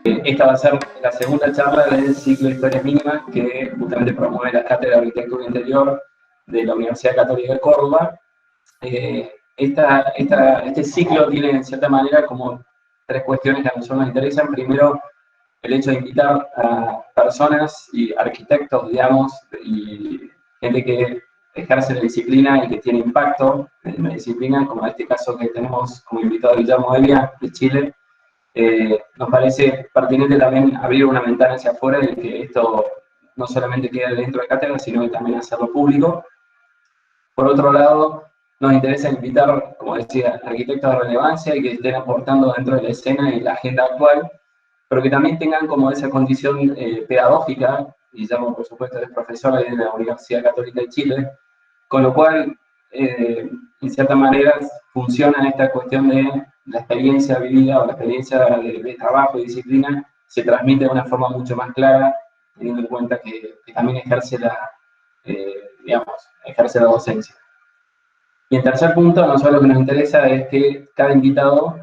Esta va a ser la segunda charla del ciclo de Historias Mínimas que justamente promueve la Cátedra de Arquitectura Interior de la Universidad Católica de Córdoba. Este ciclo tiene, en cierta manera, como tres cuestiones que a nosotros nos interesan. Primero, el hecho de invitar a personas y arquitectos, digamos, y gente que ejerce la disciplina y que tiene impacto en la disciplina, como en este caso que tenemos como invitado a Guillermo Evia, de Chile. Nos parece pertinente también abrir una ventana hacia afuera de que esto no solamente quede dentro de cátedra, sino que también hacerlo público. Por otro lado, nos interesa invitar, como decía, arquitectos de relevancia y que estén aportando dentro de la escena y la agenda actual, pero que también tengan como esa condición pedagógica. Guillermo, por supuesto, es profesor de la Universidad Católica de Chile, con lo cual, en cierta manera, funciona esta cuestión de la experiencia vivida o la experiencia de trabajo y disciplina se transmite de una forma mucho más clara, teniendo en cuenta que también ejerce la docencia. Y en tercer punto, a nosotros lo que nos interesa es que cada invitado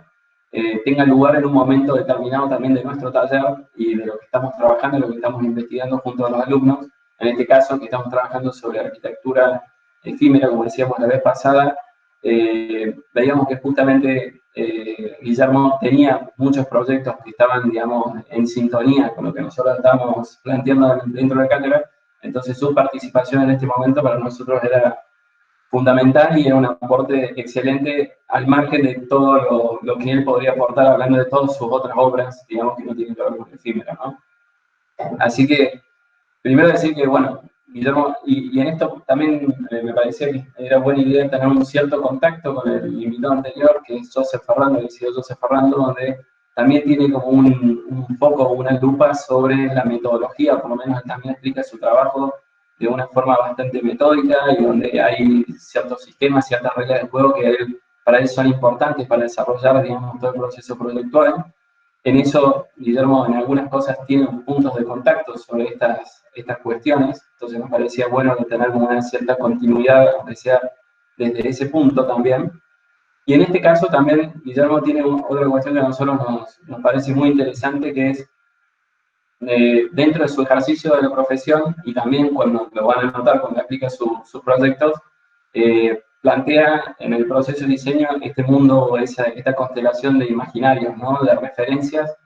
tenga lugar en un momento determinado también de nuestro taller y de lo que estamos trabajando, lo que estamos investigando junto a los alumnos. En este caso, que estamos trabajando sobre arquitectura efímera, como decíamos la vez pasada, veíamos que justamente Guillermo tenía muchos proyectos que estaban, digamos, en sintonía con lo que nosotros estamos planteando dentro de la cátedra. Entonces, su participación en este momento para nosotros era fundamental y era un aporte excelente al margen de todo lo que él podría aportar hablando de todas sus otras obras, digamos, que no tienen que ver con efímero, ¿no? Así que, primero decir que, bueno, Guillermo, y en esto también me parecía que era buena idea tener un cierto contacto con el invitado anterior, que es Joseph Ferrando, el licenciado Joseph Ferrando, donde también tiene como un foco, una lupa sobre la metodología, por lo menos él también explica su trabajo de una forma bastante metódica y donde hay ciertos sistemas, ciertas reglas de juego que para él son importantes para desarrollar, digamos, todo el proceso proyectual. En eso, Guillermo, en algunas cosas tiene puntos de contacto sobre estas cuestiones, entonces nos parecía bueno tener una cierta continuidad, aunque sea desde ese punto también. Y en este caso también Guillermo tiene otra cuestión que a nosotros nos parece muy interesante, que es dentro de su ejercicio de la profesión y también cuando lo van a notar cuando aplica sus proyectos, plantea en el proceso de diseño este mundo, esta constelación de imaginarios, ¿no? De referencias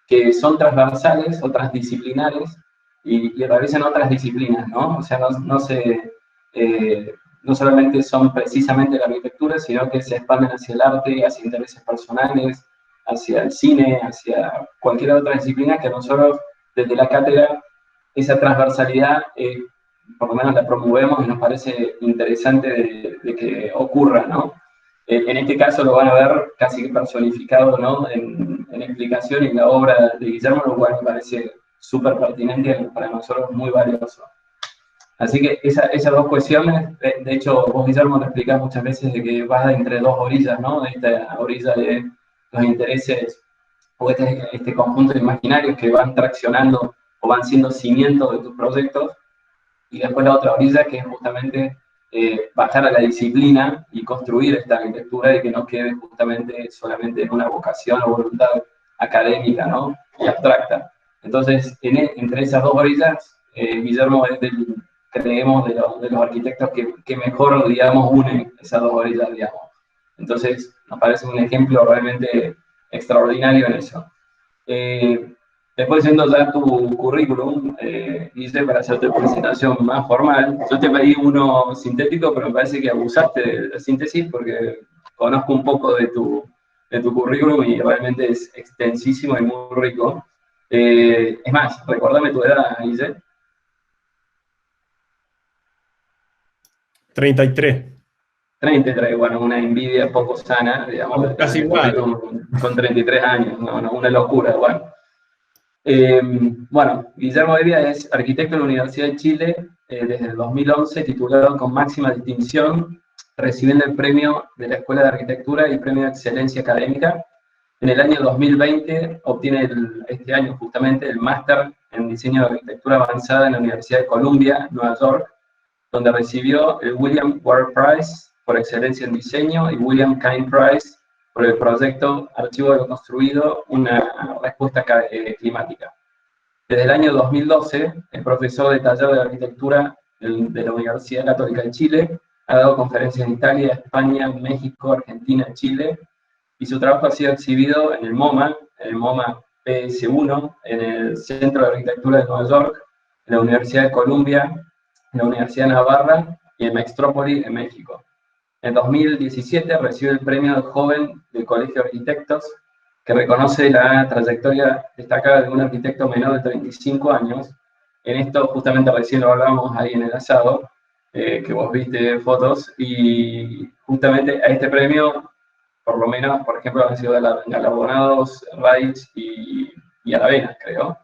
que son transversales o transdisciplinares y realizan otras disciplinas, ¿no? O sea, no solamente son precisamente la arquitectura, sino que se expanden hacia el arte, hacia intereses personales, hacia el cine, hacia cualquier otra disciplina que nosotros desde la cátedra, esa transversalidad, por lo menos la promovemos y nos parece interesante de que ocurra, ¿no? En este caso lo van a ver casi personificado, ¿no? En explicación en la obra de Guillermo, lo cual me parece súper pertinente y para nosotros muy valioso. Así que esas dos cuestiones, de hecho vos, Guillermo, te explicás muchas veces de que vas entre dos orillas, ¿no? Esta orilla de los intereses o este conjunto de imaginarios que van traccionando o van siendo cimientos de tus proyectos, y después la otra orilla que es justamente bajar a la disciplina y construir esta arquitectura y que no quede justamente solamente en una vocación o voluntad académica, ¿no? Y abstracta. Entonces, entre esas dos orillas, Guillermo es creemos, de los arquitectos que mejor, digamos, unen esas dos orillas, digamos. Entonces, nos parece un ejemplo realmente extraordinario en eso. Después, siendo ya tu currículum, Guille, para hacerte tu presentación más formal, yo te pedí uno sintético, pero me parece que abusaste de la síntesis porque conozco un poco de tu currículum y realmente es extensísimo y muy rico. Es más, recordame tu edad, Guille. 33. 33, bueno, una envidia poco sana, digamos, de Casi tener el igual. currículum con 33 años, no, una locura, bueno. Bueno, Guillermo Evia es arquitecto en la Universidad de Chile desde el 2011, titulado con máxima distinción, recibiendo el premio de la Escuela de Arquitectura y premio de excelencia académica. En el año 2020 obtiene este año justamente el máster en diseño de arquitectura avanzada en la Universidad de Columbia, Nueva York, donde recibió el William Ward Prize por excelencia en diseño y William Kine Prize por el proyecto Archivo de lo Construido, una respuesta climática. Desde el año 2012, el profesor de taller de arquitectura de la Universidad Católica de Chile ha dado conferencias en Italia, España, México, Argentina, Chile, y su trabajo ha sido exhibido en el MoMA PS1, en el Centro de Arquitectura de Nueva York, en la Universidad de Columbia, en la Universidad de Navarra y en Mextrópoli, en México. En 2017 recibió el premio de joven del Colegio de Arquitectos, que reconoce la trayectoria destacada de un arquitecto menor de 35 años. En esto justamente recién lo hablábamos ahí en el asado, que vos viste fotos, y justamente a este premio, por lo menos, por ejemplo, han sido galardonados Reich y Aravena, creo.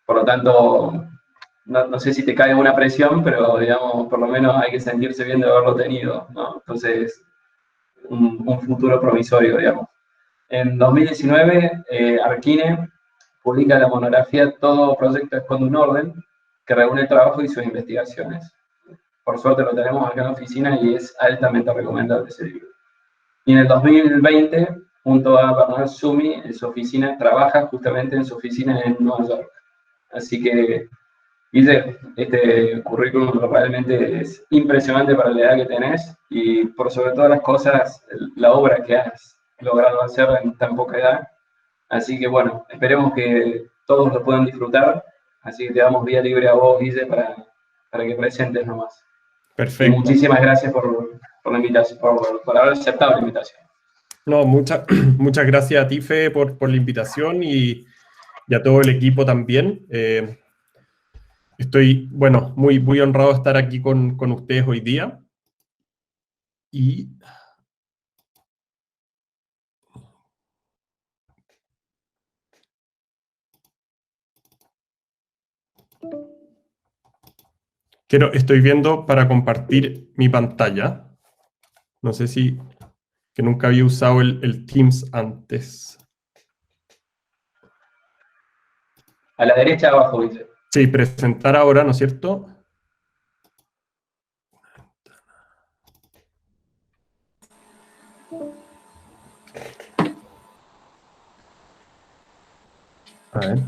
Por lo tanto, no sé si te cae una presión, pero digamos, por lo menos hay que sentirse bien de haberlo tenido, ¿no? Entonces, un futuro promisorio, digamos. En 2019, Arquine publica la monografía Todo proyecto esconde un orden, que reúne el trabajo y sus investigaciones. Por suerte lo tenemos acá en la oficina y es altamente recomendable ese libro. Y en el 2020, junto a Bernard Sumi, en su oficina, trabaja justamente en su oficina en Nueva York. Así que, Guille, este currículum realmente es impresionante para la edad que tenés y por sobre todas las cosas, la obra que has logrado hacer en tan poca edad. Así que bueno, esperemos que todos lo puedan disfrutar. Así que te damos vía libre a vos, Guille, para que presentes nomás. Y Perfecto. muchísimas gracias por la invitación, por haber aceptado la invitación. No, muchas gracias a ti, Fe, por la invitación y a todo el equipo también. Estoy, bueno, muy honrado de estar aquí con ustedes hoy día. Y estoy viendo para compartir mi pantalla. No sé si, que nunca había usado el Teams antes. A la derecha abajo, dice. Sí, presentar ahora, ¿no es cierto? A ver.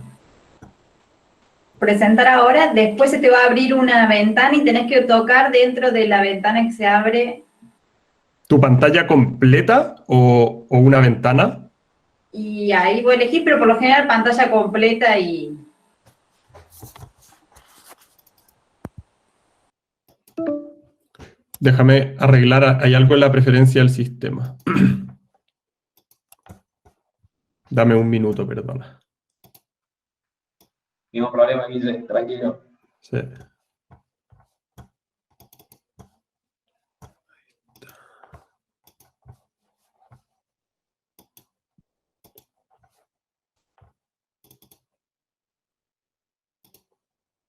Presentar ahora, después se te va a abrir una ventana y tenés que tocar dentro de la ventana que se abre. ¿Tu pantalla completa o una ventana? Y ahí voy a elegir, pero por lo general pantalla completa y... Déjame arreglar, hay algo en la preferencia del sistema. Dame un minuto, perdona. Ningún problema, Guille, tranquilo. Sí.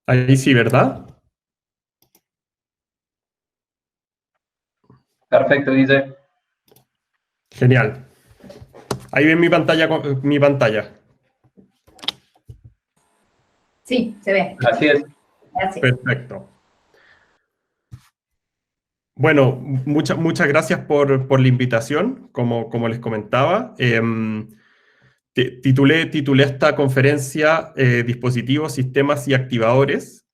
Ahí sí, ¿verdad? Perfecto, Guille. Genial. Ahí ven mi pantalla. Sí, se ve. Así es. Gracias. Perfecto. Bueno, muchas gracias por la invitación, como les comentaba. Titulé esta conferencia Dispositivos, Sistemas y Activadores.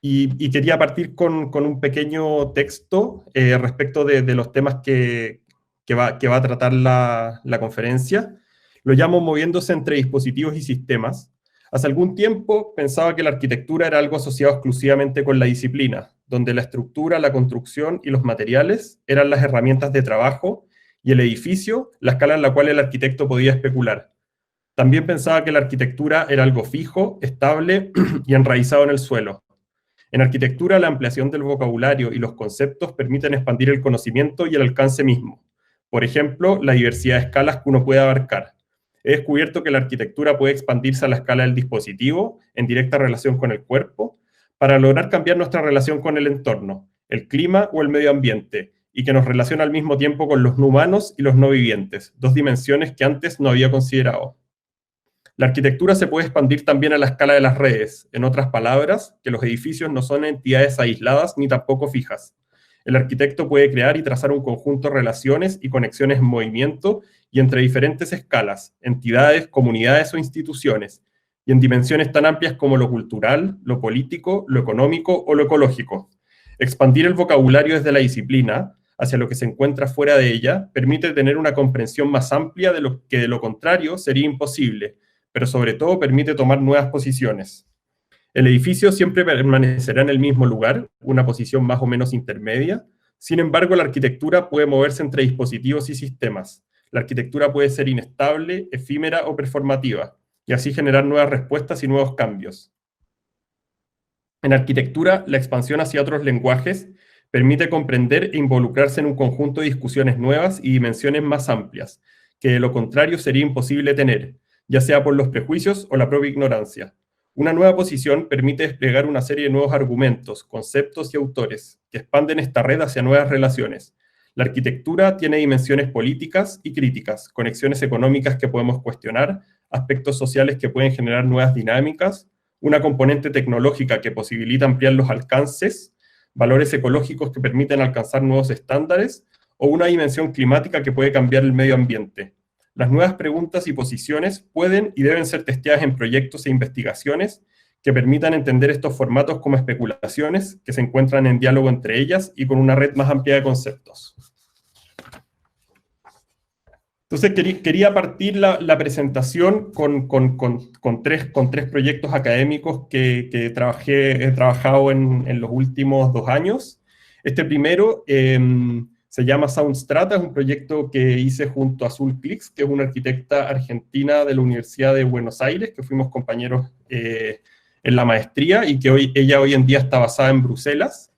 Y quería partir con un pequeño texto respecto de los temas que va a tratar la conferencia. Lo llamo Moviéndose entre dispositivos y sistemas. Hace algún tiempo pensaba que la arquitectura era algo asociado exclusivamente con la disciplina, donde la estructura, la construcción y los materiales eran las herramientas de trabajo y el edificio, la escala en la cual el arquitecto podía especular. También pensaba que la arquitectura era algo fijo, estable y enraizado en el suelo. En arquitectura, la ampliación del vocabulario y los conceptos permiten expandir el conocimiento y el alcance mismo. Por ejemplo, la diversidad de escalas que uno puede abarcar. He descubierto que la arquitectura puede expandirse a la escala del dispositivo, en directa relación con el cuerpo, para lograr cambiar nuestra relación con el entorno, el clima o el medio ambiente, y que nos relaciona al mismo tiempo con los no humanos y los no vivientes, dos dimensiones que antes no había considerado. La arquitectura se puede expandir también a la escala de las redes, en otras palabras, que los edificios no son entidades aisladas ni tampoco fijas. El arquitecto puede crear y trazar un conjunto de relaciones y conexiones en movimiento y entre diferentes escalas, entidades, comunidades o instituciones, y en dimensiones tan amplias como lo cultural, lo político, lo económico o lo ecológico. Expandir el vocabulario desde la disciplina hacia lo que se encuentra fuera de ella permite tener una comprensión más amplia de lo que de lo contrario sería imposible, pero sobre todo permite tomar nuevas posiciones. El edificio siempre permanecerá en el mismo lugar, una posición más o menos intermedia. Sin embargo, la arquitectura puede moverse entre dispositivos y sistemas. La arquitectura puede ser inestable, efímera o performativa, y así generar nuevas respuestas y nuevos cambios. En arquitectura, la expansión hacia otros lenguajes permite comprender e involucrarse en un conjunto de discusiones nuevas y dimensiones más amplias, que de lo contrario sería imposible tener, ya sea por los prejuicios o la propia ignorancia. Una nueva posición permite desplegar una serie de nuevos argumentos, conceptos y autores que expanden esta red hacia nuevas relaciones. La arquitectura tiene dimensiones políticas y críticas, conexiones económicas que podemos cuestionar, aspectos sociales que pueden generar nuevas dinámicas, una componente tecnológica que posibilita ampliar los alcances, valores ecológicos que permiten alcanzar nuevos estándares, o una dimensión climática que puede cambiar el medio ambiente. Las nuevas preguntas y posiciones pueden y deben ser testeadas en proyectos e investigaciones que permitan entender estos formatos como especulaciones que se encuentran en diálogo entre ellas y con una red más amplia de conceptos. Entonces quería partir la presentación con tres proyectos académicos que he trabajado en los últimos 2 años. Este primero se llama Soundstrata, es un proyecto que hice junto a Azul Clix, que es una arquitecta argentina de la Universidad de Buenos Aires, que fuimos compañeros en la maestría y que ella hoy en día está basada en Bruselas,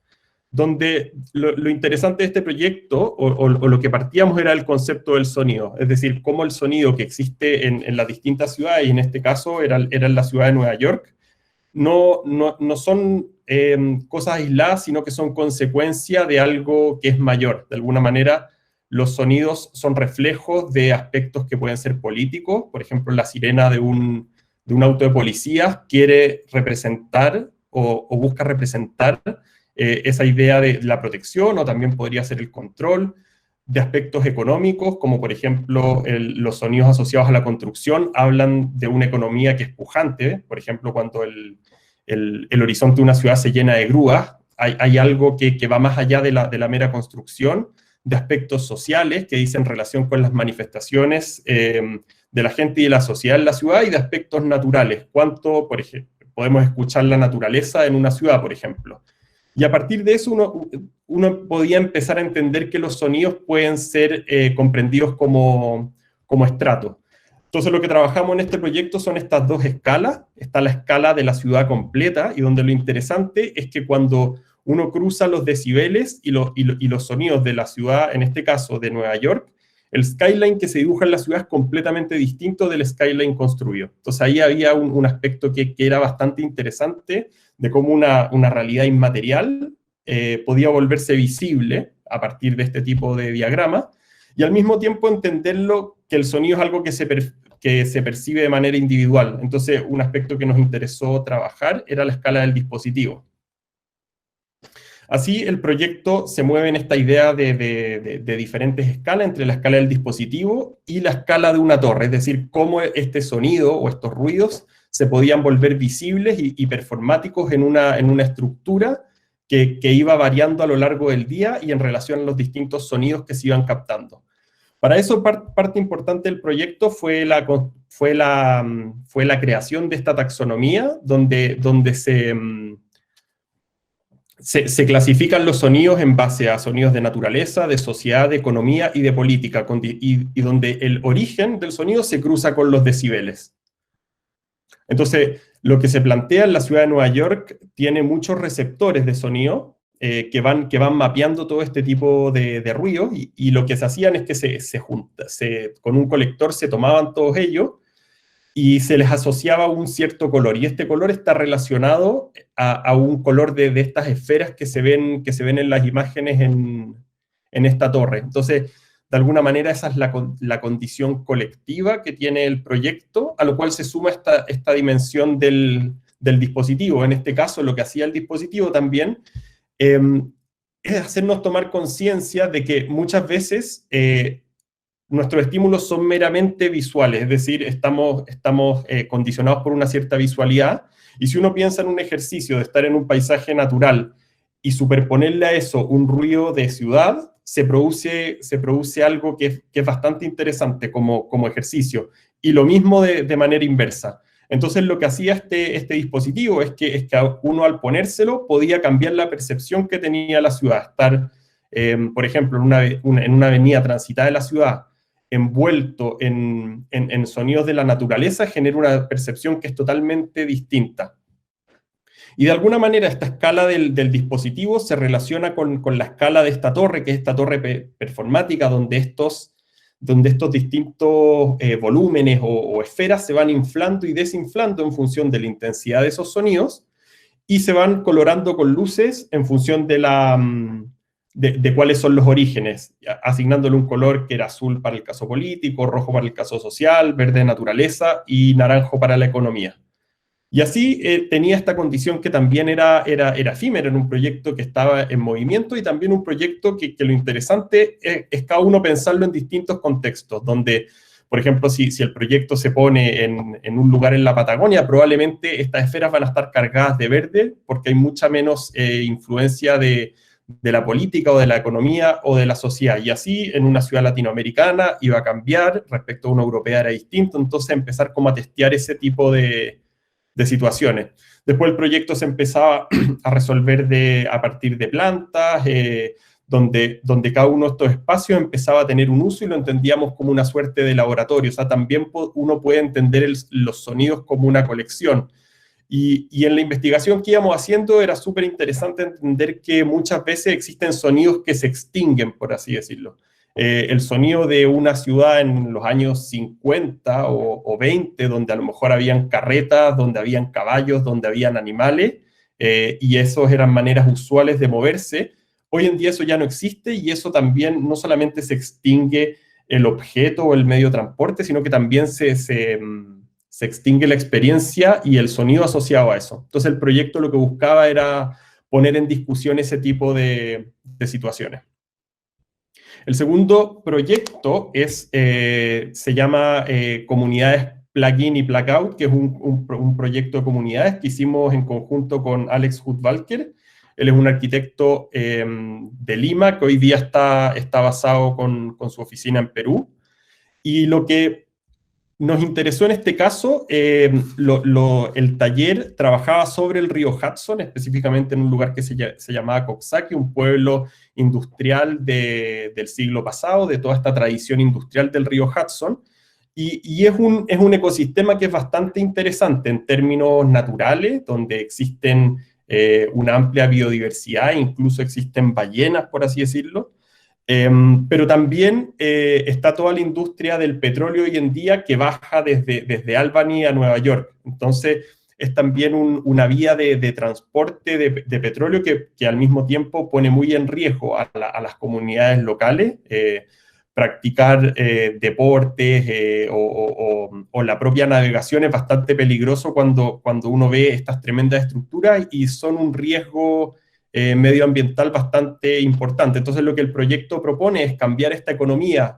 donde lo interesante de este proyecto, o lo que partíamos, era el concepto del sonido, es decir, cómo el sonido que existe en las distintas ciudades, y en este caso era en la ciudad de Nueva York, no son cosas aisladas, sino que son consecuencia de algo que es mayor. De alguna manera, los sonidos son reflejos de aspectos que pueden ser políticos. Por ejemplo, la sirena de un auto de policía quiere representar o busca representar esa idea de la protección, o también podría ser el control de aspectos económicos, como por ejemplo los sonidos asociados a la construcción hablan de una economía que es pujante. Por ejemplo, cuando el horizonte de una ciudad se llena de grúas, hay algo que va más allá de la mera construcción, de aspectos sociales que dicen relación con las manifestaciones de la gente y de la sociedad en la ciudad, y de aspectos naturales, cuánto, por ejemplo, podemos escuchar la naturaleza en una ciudad, por ejemplo. Y a partir de eso uno podía empezar a entender que los sonidos pueden ser comprendidos como estratos. Entonces lo que trabajamos en este proyecto son estas 2 escalas. Está la escala de la ciudad completa, y donde lo interesante es que cuando uno cruza los decibeles y los sonidos de la ciudad, en este caso de Nueva York, el skyline que se dibuja en la ciudad es completamente distinto del skyline construido. Entonces ahí había un aspecto que era bastante interesante, de cómo una realidad inmaterial podía volverse visible a partir de este tipo de diagrama, y al mismo tiempo entenderlo que el sonido es algo que se percibe de manera individual. Entonces, un aspecto que nos interesó trabajar era la escala del dispositivo. Así, el proyecto se mueve en esta idea de diferentes escalas, entre la escala del dispositivo y la escala de una torre, es decir, cómo este sonido o estos ruidos se podían volver visibles y performáticos en una estructura que iba variando a lo largo del día y en relación a los distintos sonidos que se iban captando. Para eso, parte importante del proyecto fue la creación de esta taxonomía, donde se clasifican los sonidos en base a sonidos de naturaleza, de sociedad, de economía y de política, y donde el origen del sonido se cruza con los decibeles. Entonces, lo que se plantea en la ciudad de Nueva York tiene muchos receptores de sonido que van mapeando todo este tipo de ruidos, y lo que se hacían es que con un colector se tomaban todos ellos y se les asociaba un cierto color, y este color está relacionado a un color de estas esferas que se ven en las imágenes en esta torre. Entonces, de alguna manera esa es la condición colectiva que tiene el proyecto, a lo cual se suma esta dimensión del dispositivo. En este caso, lo que hacía el dispositivo también es hacernos tomar conciencia de que muchas veces nuestros estímulos son meramente visuales, es decir, estamos condicionados por una cierta visualidad, y si uno piensa en un ejercicio de estar en un paisaje natural y superponerle a eso un ruido de ciudad, se produce algo que es bastante interesante como ejercicio, y lo mismo de manera inversa. Entonces lo que hacía este dispositivo es que uno al ponérselo podía cambiar la percepción que tenía la ciudad. Estar, por ejemplo, en una avenida transitada de la ciudad, envuelto en sonidos de la naturaleza, genera una percepción que es totalmente distinta. Y de alguna manera esta escala del dispositivo se relaciona con la escala de esta torre, que es esta torre performática, donde estos distintos volúmenes o esferas se van inflando y desinflando en función de la intensidad de esos sonidos, y se van colorando con luces en función de cuáles son los orígenes, asignándole un color que era azul para el caso político, rojo para el caso social, verde de naturaleza y naranjo para la economía. Y así tenía esta condición que también era efímera, en un proyecto que estaba en movimiento, y también un proyecto que lo interesante es cada uno pensarlo en distintos contextos, donde, por ejemplo, si el proyecto se pone en un lugar en la Patagonia, probablemente estas esferas van a estar cargadas de verde, porque hay mucha menos influencia de la política o de la economía o de la sociedad. Y así en una ciudad latinoamericana iba a cambiar, respecto a una europea era distinto, entonces empezar como a testear ese tipo de situaciones. Después el proyecto se empezaba a resolver a partir de plantas, donde cada uno de estos espacios empezaba a tener un uso, y lo entendíamos como una suerte de laboratorio. O sea, también uno puede entender los sonidos como una colección. Y en la investigación que íbamos haciendo era súper interesante entender que muchas veces existen sonidos que se extinguen, por así decirlo. El sonido de una ciudad en los años 50 o 20, donde a lo mejor habían carretas, donde habían caballos, donde habían animales, y esos eran maneras usuales de moverse. Hoy en día eso ya no existe, y eso también no solamente se extingue el objeto o el medio de transporte, sino que también se extingue la experiencia y el sonido asociado a eso. Entonces el proyecto lo que buscaba era poner en discusión ese tipo de situaciones. El segundo proyecto se llama Comunidades Plug-in y Plug-out, que es un proyecto de comunidades que hicimos en conjunto con Alex Hudvalker. Él es un arquitecto de Lima, que hoy día está basado con su oficina en Perú. Y lo que nos interesó en este caso, el taller trabajaba sobre el río Hudson, específicamente en un lugar que se llamaba Coxsackie, un pueblo industrial del siglo pasado, de toda esta tradición industrial del río Hudson, y es un ecosistema que es bastante interesante en términos naturales, donde existen una amplia biodiversidad, incluso existen ballenas, por así decirlo. Pero también está toda la industria del petróleo hoy en día, que baja desde Albany a Nueva York. Entonces es también una vía de transporte de petróleo que al mismo tiempo pone muy en riesgo a las comunidades locales. Practicar deportes o la propia navegación es bastante peligroso cuando uno ve estas tremendas estructuras, y son un riesgo medioambiental bastante importante. Entonces lo que el proyecto propone es cambiar esta economía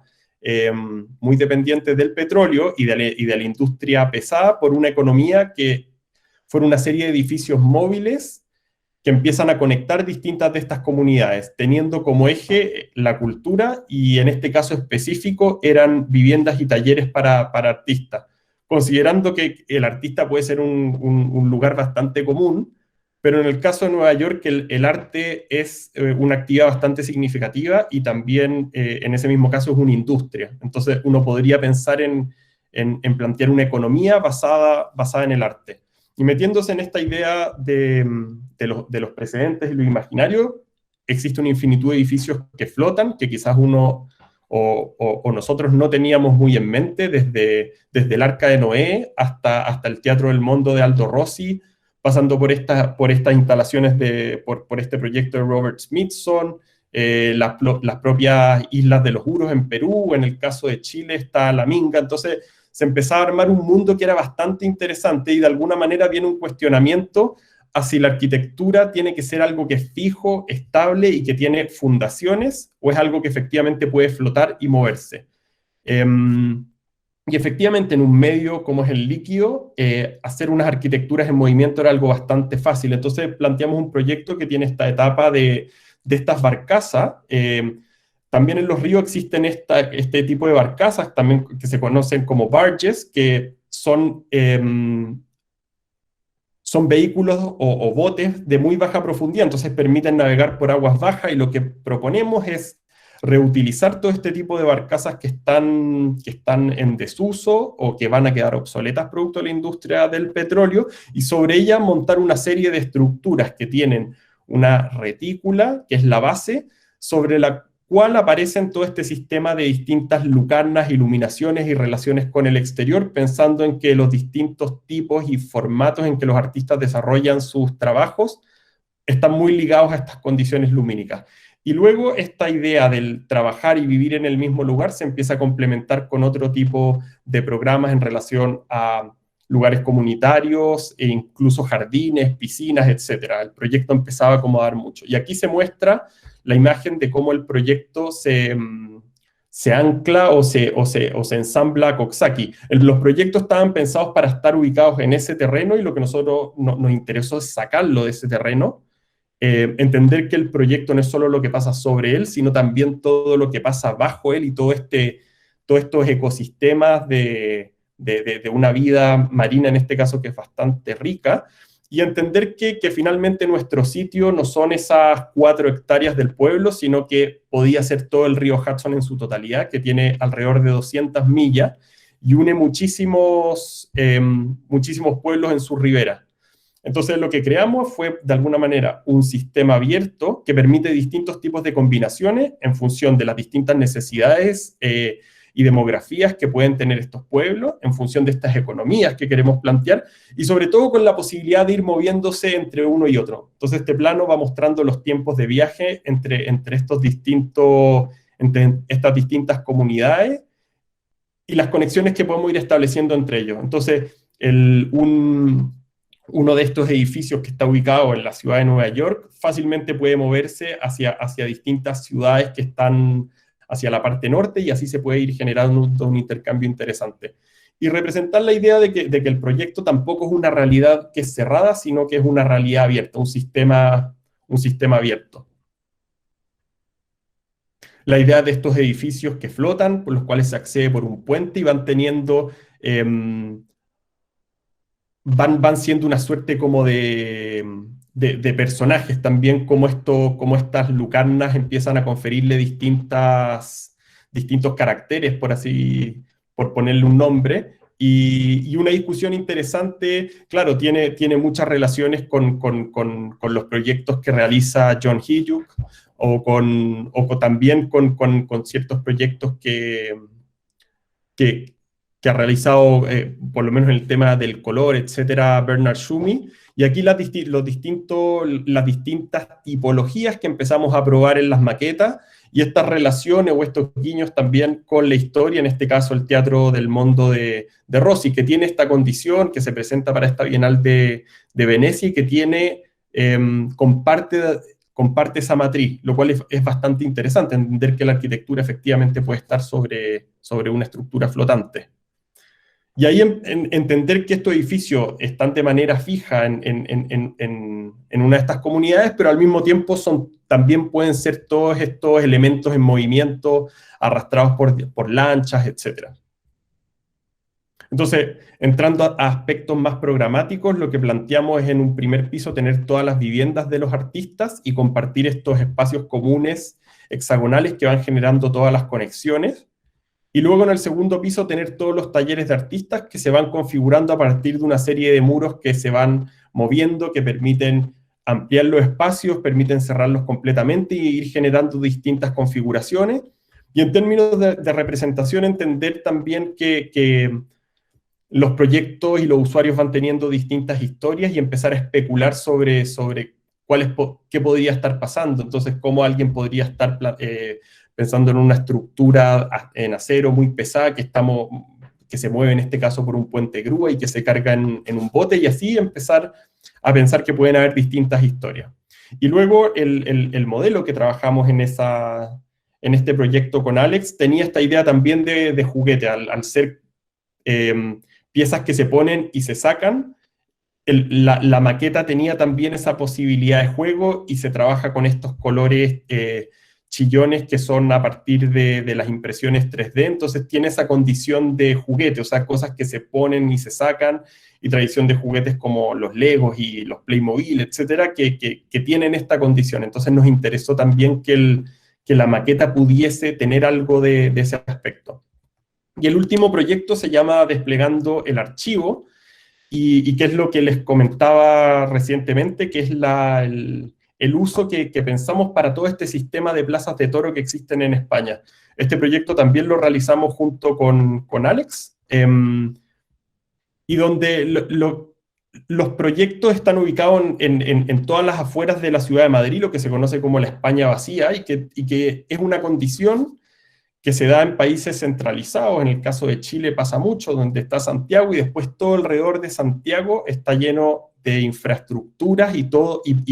muy dependiente del petróleo y de la industria pesada por una economía que fuera una serie de edificios móviles que empiezan a conectar distintas de estas comunidades, teniendo como eje la cultura, y en este caso específico eran viviendas y talleres para artistas, considerando que el artista puede ser un lugar bastante común, pero en el caso de Nueva York el arte es una actividad bastante significativa, y también en ese mismo caso es una industria. Entonces uno podría pensar en plantear una economía basada en el arte. Y metiéndose en esta idea de los precedentes y lo imaginario, existe una infinitud de edificios que flotan, que quizás uno o nosotros no teníamos muy en mente, desde el Arca de Noé hasta el Teatro del Mondo de Aldo Rossi, pasando por estas instalaciones, por este proyecto de Robert Smithson, las propias Islas de los Uros en Perú. En el caso de Chile está La Minga. Entonces se empezaba a armar un mundo que era bastante interesante, y de alguna manera viene un cuestionamiento a si la arquitectura tiene que ser algo que es fijo, estable y que tiene fundaciones, o es algo que efectivamente puede flotar y moverse. Y efectivamente, en un medio como es el líquido, hacer unas arquitecturas en movimiento era algo bastante fácil. Entonces planteamos un proyecto que tiene esta etapa de estas barcazas. También en los ríos existen este tipo de barcazas, también que se conocen como barges, que son vehículos o botes de muy baja profundidad, entonces permiten navegar por aguas bajas, y lo que proponemos es reutilizar todo este tipo de barcazas que están en desuso o que van a quedar obsoletas producto de la industria del petróleo, y sobre ellas montar una serie de estructuras que tienen una retícula, que es la base, sobre la cual aparecen todo este sistema de distintas lucarnas, iluminaciones y relaciones con el exterior, pensando en que los distintos tipos y formatos en que los artistas desarrollan sus trabajos están muy ligados a estas condiciones lumínicas. Y luego esta idea del trabajar y vivir en el mismo lugar se empieza a complementar con otro tipo de programas en relación a lugares comunitarios e incluso jardines, piscinas, etc. El proyecto empezaba a acomodar mucho. Y aquí se muestra la imagen de cómo el proyecto se ancla o se ensambla a Coxsackie. Los proyectos estaban pensados para estar ubicados en ese terreno, y lo que nosotros nos interesó es sacarlo de ese terreno, entender que el proyecto no es solo lo que pasa sobre él, sino también todo lo que pasa bajo él y todos estos ecosistemas de una vida marina, en este caso, que es bastante rica, y entender que finalmente nuestro sitio no son esas 4 hectáreas del pueblo, sino que podía ser todo el río Hudson en su totalidad, que tiene alrededor de 200 millas, y une muchísimos pueblos en su ribera. Entonces lo que creamos fue, de alguna manera, un sistema abierto que permite distintos tipos de combinaciones en función de las distintas necesidades y demografías que pueden tener estos pueblos, en función de estas economías que queremos plantear, y sobre todo con la posibilidad de ir moviéndose entre uno y otro. Entonces este plano va mostrando los tiempos de viaje entre estas distintas comunidades y las conexiones que podemos ir estableciendo entre ellos. Entonces, uno de estos edificios que está ubicado en la ciudad de Nueva York fácilmente puede moverse hacia distintas ciudades que están hacia la parte norte, y así se puede ir generando un intercambio interesante. Y representar la idea de que el proyecto tampoco es una realidad que es cerrada, sino que es una realidad abierta, un sistema abierto. La idea de estos edificios que flotan, por los cuales se accede por un puente y van teniendo... Van siendo una suerte como de personajes también, como estas lucarnas empiezan a conferirle distintos caracteres, por ponerle un nombre, y una discusión interesante, claro, tiene muchas relaciones con los proyectos que realiza John Hiyuk, o también con ciertos proyectos que ha realizado, por lo menos en el tema del color, etcétera, Bernard Tschumi, y aquí las distintas tipologías que empezamos a probar en las maquetas, y estas relaciones o estos guiños también con la historia, en este caso el Teatro del Mondo de Rossi, que tiene esta condición, que se presenta para esta Bienal de Venecia, y que comparte esa matriz, lo cual es bastante interesante, entender que la arquitectura efectivamente puede estar sobre una estructura flotante. Y ahí entender que estos edificios están de manera fija en una de estas comunidades, pero al mismo tiempo también pueden ser todos estos elementos en movimiento, arrastrados por lanchas, etc. Entonces, entrando a aspectos más programáticos, lo que planteamos es en un primer piso tener todas las viviendas de los artistas y compartir estos espacios comunes hexagonales que van generando todas las conexiones. Y luego en el segundo piso tener todos los talleres de artistas que se van configurando a partir de una serie de muros que se van moviendo, que permiten ampliar los espacios, permiten cerrarlos completamente y ir generando distintas configuraciones. Y en términos de representación, entender también que los proyectos y los usuarios van teniendo distintas historias y empezar a especular sobre qué podría estar pasando. Entonces, cómo alguien podría estar pensando en una estructura en acero muy pesada que se mueve en este caso por un puente grúa y que se carga en un bote, y así empezar a pensar que pueden haber distintas historias. Y luego el modelo que trabajamos en en este proyecto con Alex, tenía esta idea también de juguete, al ser piezas que se ponen y se sacan. La maqueta tenía también esa posibilidad de juego y se trabaja con estos colores chillones que son a partir de las impresiones 3D, entonces tiene esa condición de juguete, o sea, cosas que se ponen y se sacan, y tradición de juguetes como los Legos y los Playmobil, etcétera, que tienen esta condición. Entonces nos interesó también que la maqueta pudiese tener algo de ese aspecto. Y el último proyecto se llama Desplegando el Archivo, y qué es lo que les comentaba recientemente, que es el uso que pensamos para todo este sistema de plazas de toro que existen en España. Este proyecto también lo realizamos junto con Alex, y donde los proyectos están ubicados en todas las afueras de la ciudad de Madrid, lo que se conoce como la España vacía, y que es una condición que se da en países centralizados. En el caso de Chile pasa mucho, donde está Santiago y después todo alrededor de Santiago está lleno de infraestructuras y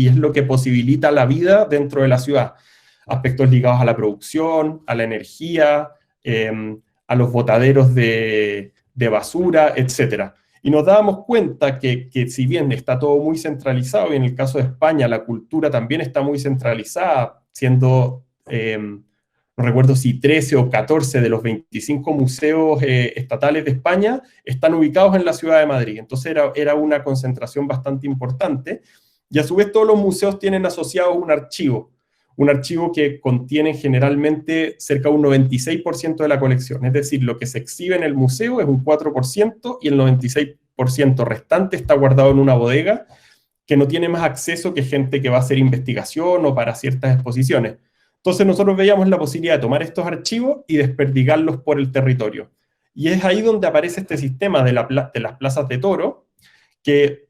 es lo que posibilita la vida dentro de la ciudad. Aspectos ligados a la producción, a la energía, a los botaderos de basura, etc. Y nos dábamos cuenta que si bien está todo muy centralizado, y en el caso de España la cultura también está muy centralizada, siendo... no recuerdo si 13 o 14 de los 25 museos estatales de España están ubicados en la ciudad de Madrid. Entonces era una concentración bastante importante. Y a su vez todos los museos tienen asociado un archivo que contiene generalmente cerca de un 96% de la colección. Es decir, lo que se exhibe en el museo es un 4% y el 96% restante está guardado en una bodega que no tiene más acceso que gente que va a hacer investigación o para ciertas exposiciones. Entonces nosotros veíamos la posibilidad de tomar estos archivos y desperdigarlos por el territorio. Y es ahí donde aparece este sistema de las plazas de toro, que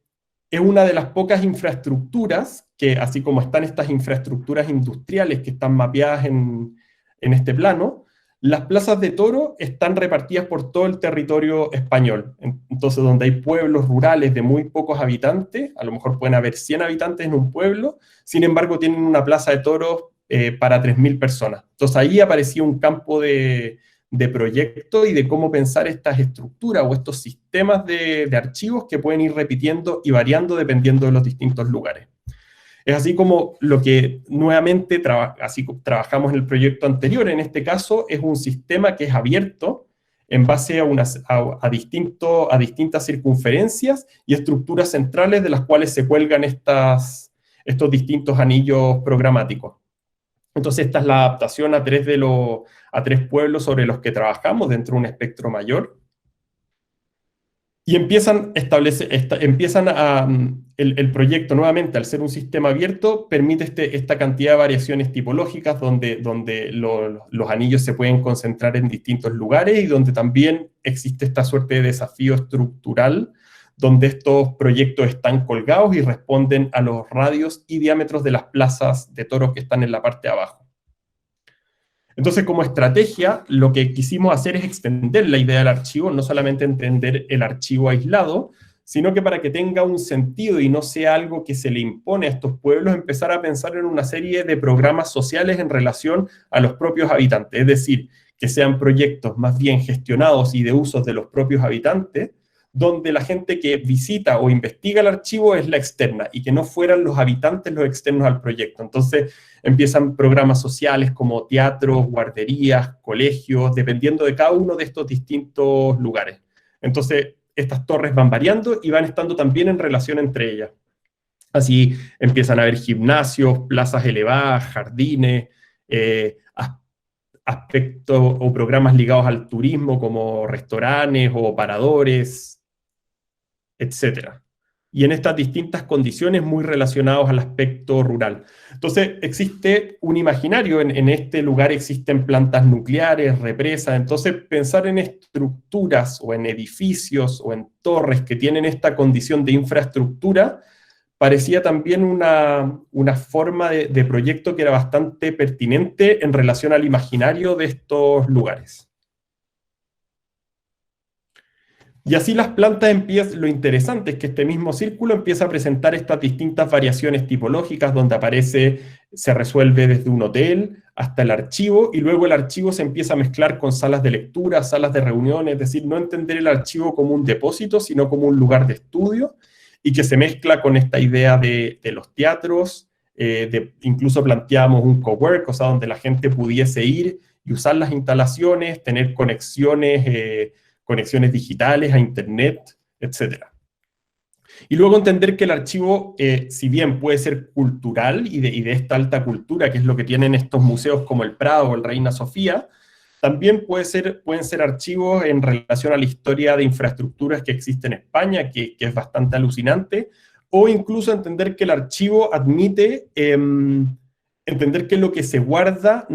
es una de las pocas infraestructuras que, así como están estas infraestructuras industriales que están mapeadas en este plano, las plazas de toro están repartidas por todo el territorio español. Entonces, donde hay pueblos rurales de muy pocos habitantes, a lo mejor pueden haber 100 habitantes en un pueblo, sin embargo tienen una plaza de toros para 3.000 personas. Entonces ahí aparecía un campo de proyecto y de cómo pensar estas estructuras o estos sistemas de archivos que pueden ir repitiendo y variando dependiendo de los distintos lugares. Es así como lo que nuevamente trabajamos en el proyecto anterior. En este caso es un sistema que es abierto en base a distintas circunferencias y estructuras centrales de las cuales se cuelgan estos distintos anillos programáticos. Entonces esta es la adaptación a tres pueblos sobre los que trabajamos dentro de un espectro mayor. Y el proyecto nuevamente, al ser un sistema abierto, permite esta cantidad de variaciones tipológicas donde los anillos se pueden concentrar en distintos lugares y donde también existe esta suerte de desafío estructural donde estos proyectos están colgados y responden a los radios y diámetros de las plazas de toros que están en la parte de abajo. Entonces, como estrategia, lo que quisimos hacer es extender la idea del archivo, no solamente entender el archivo aislado, sino que para que tenga un sentido y no sea algo que se le impone a estos pueblos, empezar a pensar en una serie de programas sociales en relación a los propios habitantes, es decir, que sean proyectos más bien gestionados y de usos de los propios habitantes, donde la gente que visita o investiga el archivo es la externa y que no fueran los habitantes los externos al proyecto. Entonces empiezan programas sociales como teatros, guarderías, colegios, dependiendo de cada uno de estos distintos lugares. Entonces estas torres van variando y van estando también en relación entre ellas. Así empiezan a haber gimnasios, plazas elevadas, jardines, aspectos o programas ligados al turismo como restaurantes o paradores, etcétera. Y en estas distintas condiciones muy relacionados al aspecto rural. Entonces, existe un imaginario, en este lugar existen plantas nucleares, represas, entonces pensar en estructuras o en edificios o en torres que tienen esta condición de infraestructura parecía también una forma de proyecto que era bastante pertinente en relación al imaginario de estos lugares. Y así las plantas empiezan, lo interesante es que este mismo círculo empieza a presentar estas distintas variaciones tipológicas donde aparece, se resuelve desde un hotel hasta el archivo, y luego el archivo se empieza a mezclar con salas de lectura, salas de reuniones, es decir, no entender el archivo como un depósito, sino como un lugar de estudio, y que se mezcla con esta idea de los teatros, incluso planteamos un cowork, o sea, donde la gente pudiese ir y usar las instalaciones, tener conexiones digitales a internet, etc. Y luego entender que el archivo, si bien puede ser cultural y de esta alta cultura, que es lo que tienen estos museos como el Prado o el Reina Sofía, también pueden ser archivos en relación a la historia de infraestructuras que existe en España, que es bastante alucinante, o incluso entender que el archivo admite entender que lo que se guarda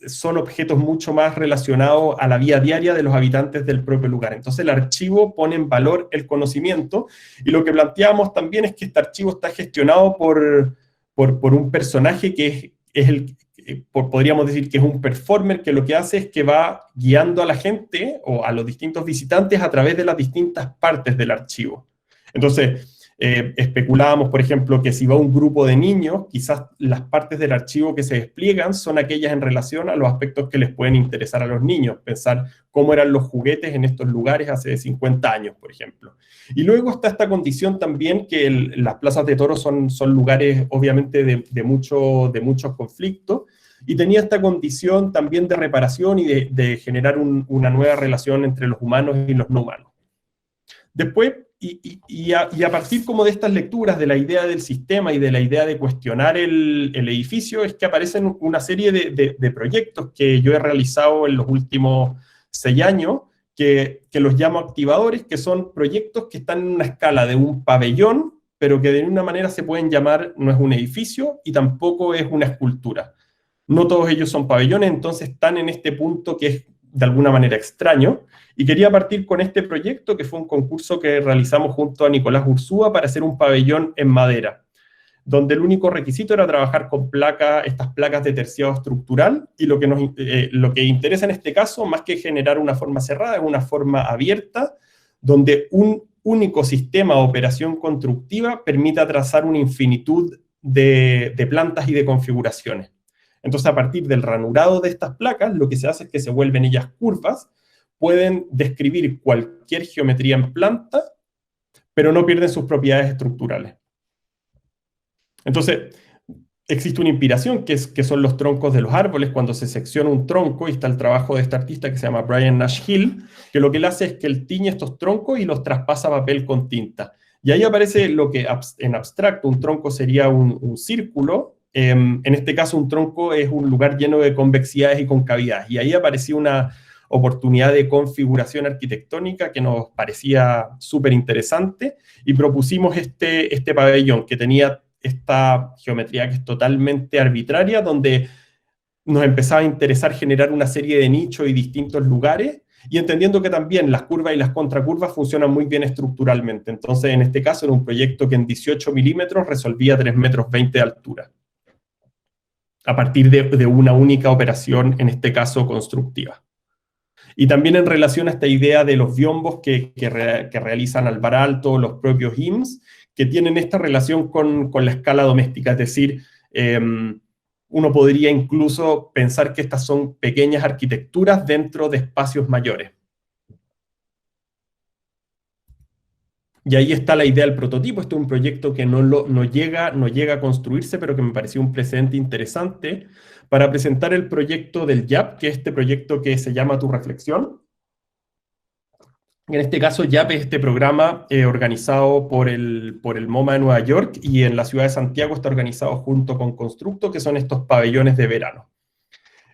son objetos mucho más relacionados a la vida diaria de los habitantes del propio lugar. Entonces el archivo pone en valor el conocimiento, y lo que planteamos también es que este archivo está gestionado por un personaje que podríamos decir que es un performer, que lo que hace es que va guiando a la gente o a los distintos visitantes a través de las distintas partes del archivo. Entonces, especulábamos, por ejemplo, que si va un grupo de niños, quizás las partes del archivo que se despliegan son aquellas en relación a los aspectos que les pueden interesar a los niños, pensar cómo eran los juguetes en estos lugares hace 50 años, por ejemplo. Y luego está esta condición también que las plazas de toros son lugares, obviamente, de muchos conflictos, y tenía esta condición también de reparación y de generar una nueva relación entre los humanos y los no humanos. Después, y a partir como de estas lecturas, de la idea del sistema y de la idea de cuestionar el edificio, es que aparecen una serie de proyectos que yo he realizado en los últimos 6 años, que los llamo activadores, que son proyectos que están en una escala de un pabellón, pero que de una manera se pueden llamar, no es un edificio y tampoco es una escultura. No todos ellos son pabellones, entonces están en este punto que es de alguna manera extraño, y quería partir con este proyecto, que fue un concurso que realizamos junto a Nicolás Ursúa para hacer un pabellón en madera, donde el único requisito era trabajar con estas placas de terciado estructural, y lo que interesa en este caso, más que generar una forma cerrada, es una forma abierta, donde un único sistema de operación constructiva permita trazar una infinitud de plantas y de configuraciones. Entonces, a partir del ranurado de estas placas, lo que se hace es que se vuelven ellas curvas, pueden describir cualquier geometría en planta, pero no pierden sus propiedades estructurales. Entonces, existe una inspiración que son los troncos de los árboles. Cuando se secciona un tronco, y está el trabajo de este artista que se llama Brian Nash Hill, que lo que él hace es que él tiñe estos troncos y los traspasa a papel con tinta. Y ahí aparece lo que en abstracto un tronco sería un círculo. En este caso, un tronco es un lugar lleno de convexidades y concavidades. Y ahí apareció una oportunidad de configuración arquitectónica que nos parecía súper interesante, y propusimos este pabellón que tenía esta geometría que es totalmente arbitraria, donde nos empezaba a interesar generar una serie de nichos y distintos lugares, y entendiendo que también las curvas y las contracurvas funcionan muy bien estructuralmente. Entonces, en este caso, era un proyecto que en 18 milímetros resolvía 3,20 metros de altura, a partir de una única operación, en este caso constructiva. Y también en relación a esta idea de los biombos que realizan Alvar Aalto, los propios IMSS, que tienen esta relación con la escala doméstica, es decir, uno podría incluso pensar que estas son pequeñas arquitecturas dentro de espacios mayores. Y ahí está la idea del prototipo. Este es un proyecto que no llega a construirse, pero que me pareció un precedente interesante para presentar el proyecto del YAP, que es este proyecto que se llama Tu Reflexión. En este caso, YAP es este programa organizado por el MoMA de Nueva York, y en la ciudad de Santiago está organizado junto con Constructo, que son estos pabellones de verano.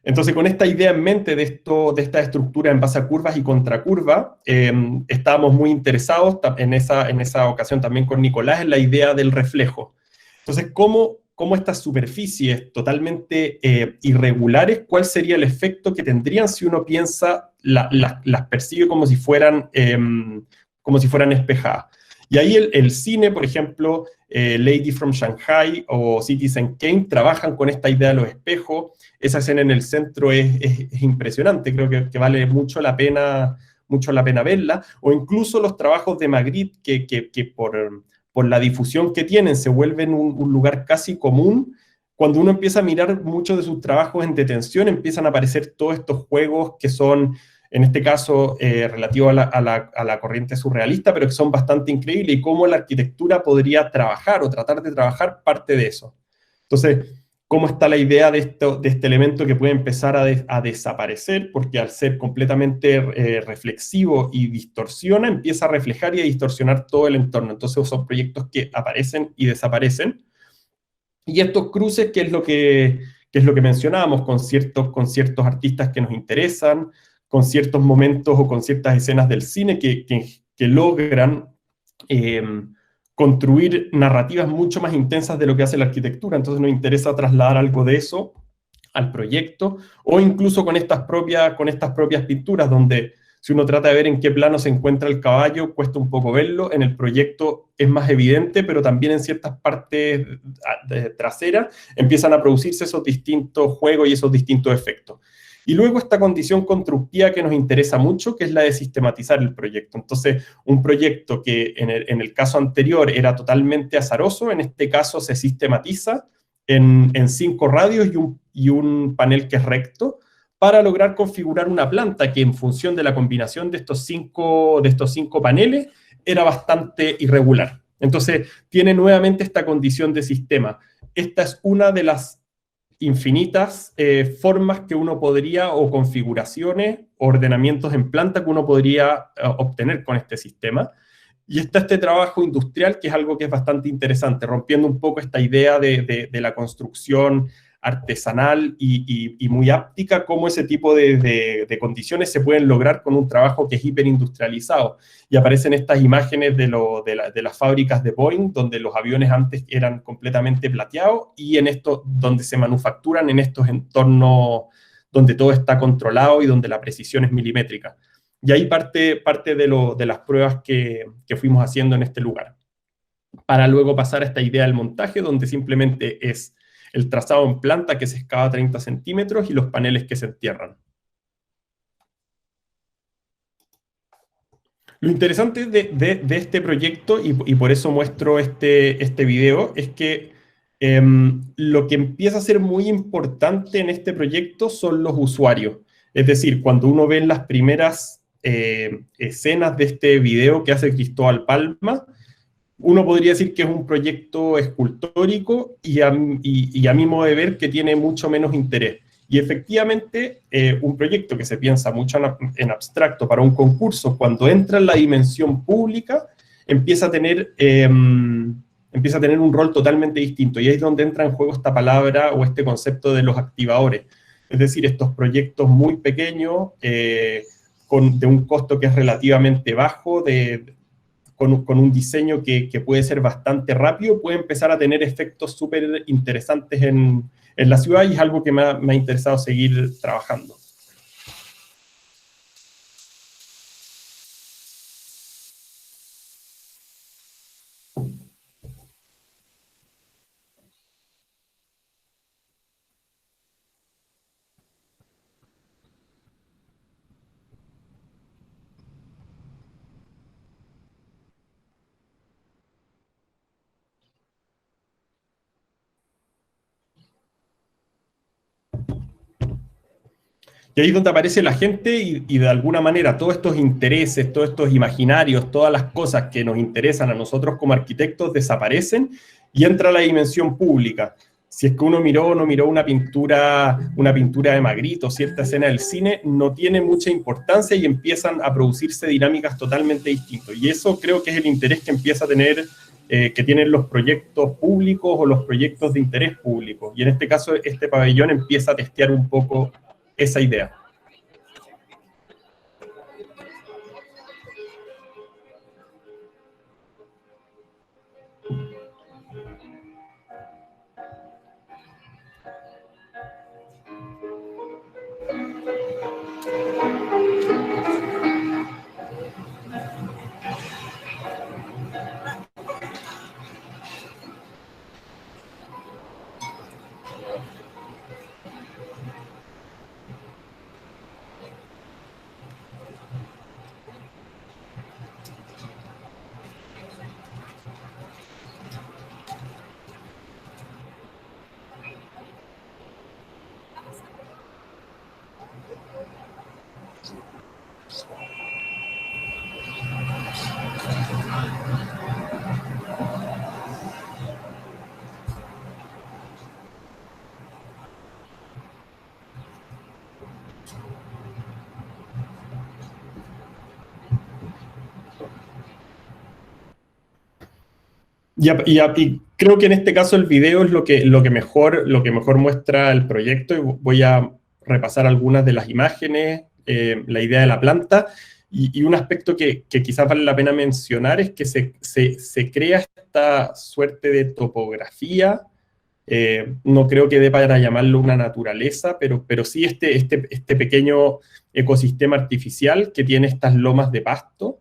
Entonces, con esta idea en mente de esta estructura en base a curvas y contracurva, estábamos muy interesados en esa ocasión también con Nicolás en la idea del reflejo. Entonces, ¿cómo estas superficies totalmente irregulares, cuál sería el efecto que tendrían si uno piensa, las percibe como si fueran espejadas? Y ahí el cine, por ejemplo, Lady from Shanghai o Citizen Kane trabajan con esta idea de los espejos. Esa escena en el centro es impresionante, creo que vale mucho la pena mucho la pena verla, o incluso los trabajos de Magritte, que por la difusión que tienen se vuelven un lugar casi común. Cuando uno empieza a mirar muchos de sus trabajos en detención, empiezan a aparecer todos estos juegos que son, en este caso, relativos a la corriente surrealista, pero que son bastante increíbles, y cómo la arquitectura podría trabajar o tratar de trabajar parte de eso. Entonces, ¿cómo está la idea de este elemento que puede empezar a desaparecer? Porque al ser completamente reflexivo y distorsiona, empieza a reflejar y a distorsionar todo el entorno. Entonces son proyectos que aparecen y desaparecen. Y estos cruces, ¿qué es lo que mencionábamos? Con ciertos artistas que nos interesan, con ciertos momentos o con ciertas escenas del cine que logran construir narrativas mucho más intensas de lo que hace la arquitectura. Entonces nos interesa trasladar algo de eso al proyecto, o incluso con estas propias pinturas, donde si uno trata de ver en qué plano se encuentra el caballo, cuesta un poco verlo. En el proyecto es más evidente, pero también en ciertas partes traseras empiezan a producirse esos distintos juegos y esos distintos efectos. Y luego esta condición constructiva que nos interesa mucho, que es la de sistematizar el proyecto. Entonces, un proyecto que en el caso anterior era totalmente azaroso, en este caso se sistematiza en 5 radios y un panel que es recto, para lograr configurar una planta que en función de la combinación de estos cinco paneles era bastante irregular. Entonces, tiene nuevamente esta condición de sistema. Esta es una de las infinitas formas que uno podría, o configuraciones, ordenamientos en planta que uno podría obtener con este sistema. Y está este trabajo industrial, que es algo que es bastante interesante, rompiendo un poco esta idea de la construcción artesanal y muy áptica, cómo ese tipo de condiciones se pueden lograr con un trabajo que es hiperindustrializado. Y aparecen estas imágenes de las fábricas de Boeing, donde los aviones antes eran completamente plateados, y en esto, donde se manufacturan en estos entornos donde todo está controlado y donde la precisión es milimétrica. Y ahí parte de las pruebas que fuimos haciendo en este lugar, para luego pasar a esta idea del montaje, donde simplemente es el trazado en planta que se excava 30 centímetros y los paneles que se entierran. Lo interesante de este proyecto, y por eso muestro este video, es que lo que empieza a ser muy importante en este proyecto son los usuarios. Es decir, cuando uno ve las primeras escenas de este video que hace Cristóbal Palma, uno podría decir que es un proyecto escultórico y a mi modo de ver que tiene mucho menos interés. Y efectivamente, un proyecto que se piensa mucho en abstracto para un concurso, cuando entra en la dimensión pública, empieza a tener un rol totalmente distinto. Y ahí es donde entra en juego esta palabra o este concepto de los activadores. Es decir, estos proyectos muy pequeños, de un costo que es relativamente bajo, con un diseño que puede ser bastante rápido, puede empezar a tener efectos súper interesantes en la ciudad, y es algo que me ha interesado seguir trabajando. Y ahí es donde aparece la gente y de alguna manera todos estos intereses, todos estos imaginarios, todas las cosas que nos interesan a nosotros como arquitectos desaparecen y entra la dimensión pública. Si es que uno miró o no miró una pintura de Magritte o cierta escena del cine, no tiene mucha importancia y empiezan a producirse dinámicas totalmente distintas. Y eso creo que es el interés que empieza a tener, que tienen los proyectos públicos o los proyectos de interés público. Y en este caso, este pabellón empieza a testear un poco esa idea. Y creo que en este caso el video es lo que mejor muestra el proyecto, y voy a repasar algunas de las imágenes, la idea de la planta, y un aspecto que quizás vale la pena mencionar es que se crea esta suerte de topografía. No creo que dé para llamarlo una naturaleza, pero sí este pequeño ecosistema artificial que tiene estas lomas de pasto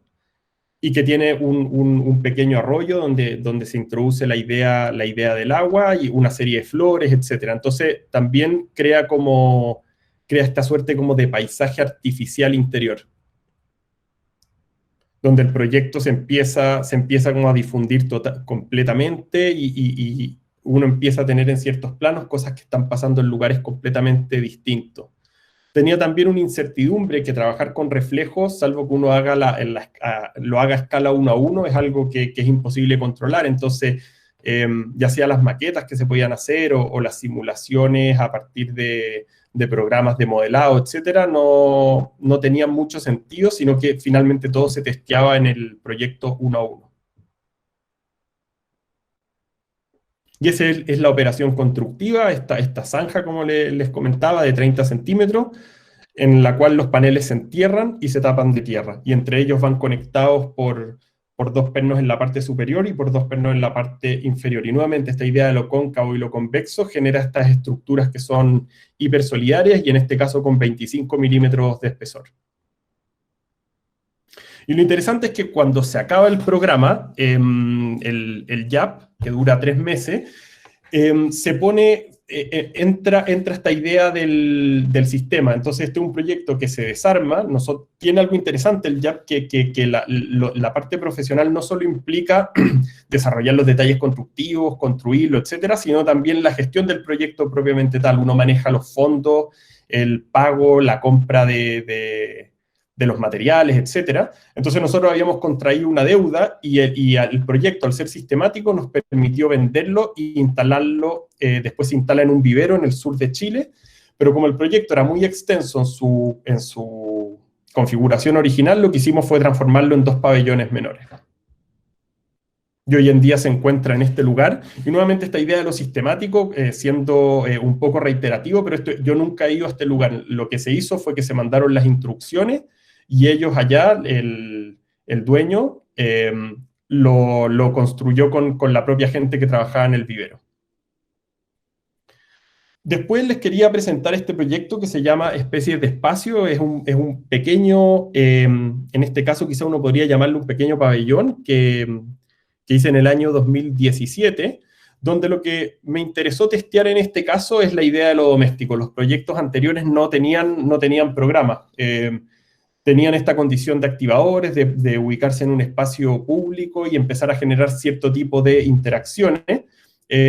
y que tiene un pequeño arroyo donde se introduce la idea del agua y una serie de flores, etc. Entonces también crea esta suerte como de paisaje artificial interior, donde el proyecto se empieza como a difundir completamente y uno empieza a tener en ciertos planos cosas que están pasando en lugares completamente distintos. Tenía también una incertidumbre que trabajar con reflejos, salvo que uno lo haga a escala 1 a 1, es algo que es imposible controlar. Entonces, ya sea las maquetas que se podían hacer o las simulaciones a partir de programas de modelado, etcétera, no tenían mucho sentido, sino que finalmente todo se testeaba en el proyecto 1 a 1. Y esa es la operación constructiva, esta zanja, como les comentaba, de 30 centímetros, en la cual los paneles se entierran y se tapan de tierra. Y entre ellos van conectados por 2 pernos en la parte superior y por 2 pernos en la parte inferior. Y nuevamente esta idea de lo cóncavo y lo convexo genera estas estructuras que son hipersolidarias y en este caso con 25 milímetros de espesor. Y lo interesante es que cuando se acaba el programa, el YAP, que dura 3 meses, entra esta idea del sistema. Entonces este es un proyecto que se desarma. Tiene algo interesante el YAP, que la parte profesional no solo implica desarrollar los detalles constructivos, construirlo, etcétera, sino también la gestión del proyecto propiamente tal. Uno maneja los fondos, el pago, la compra de los materiales, etcétera. Entonces nosotros habíamos contraído una deuda y el proyecto, al ser sistemático, nos permitió venderlo e instalarlo. Después se instala en un vivero en el sur de Chile, pero como el proyecto era muy extenso en su configuración original, lo que hicimos fue transformarlo en 2 pabellones menores. Y hoy en día se encuentra en este lugar. Y nuevamente esta idea de lo sistemático, siendo un poco reiterativo, pero yo nunca he ido a este lugar. Lo que se hizo fue que se mandaron las instrucciones y ellos allá, el dueño, lo construyó con la propia gente que trabajaba en el vivero. Después les quería presentar este proyecto que se llama Especies de Espacio. Es un pequeño, en este caso quizá uno podría llamarlo un pequeño pabellón que hice en el año 2017, donde lo que me interesó testear en este caso es la idea de lo doméstico. Los proyectos anteriores no tenían programa. Tenían esta condición de activadores, de ubicarse en un espacio público y empezar a generar cierto tipo de interacciones.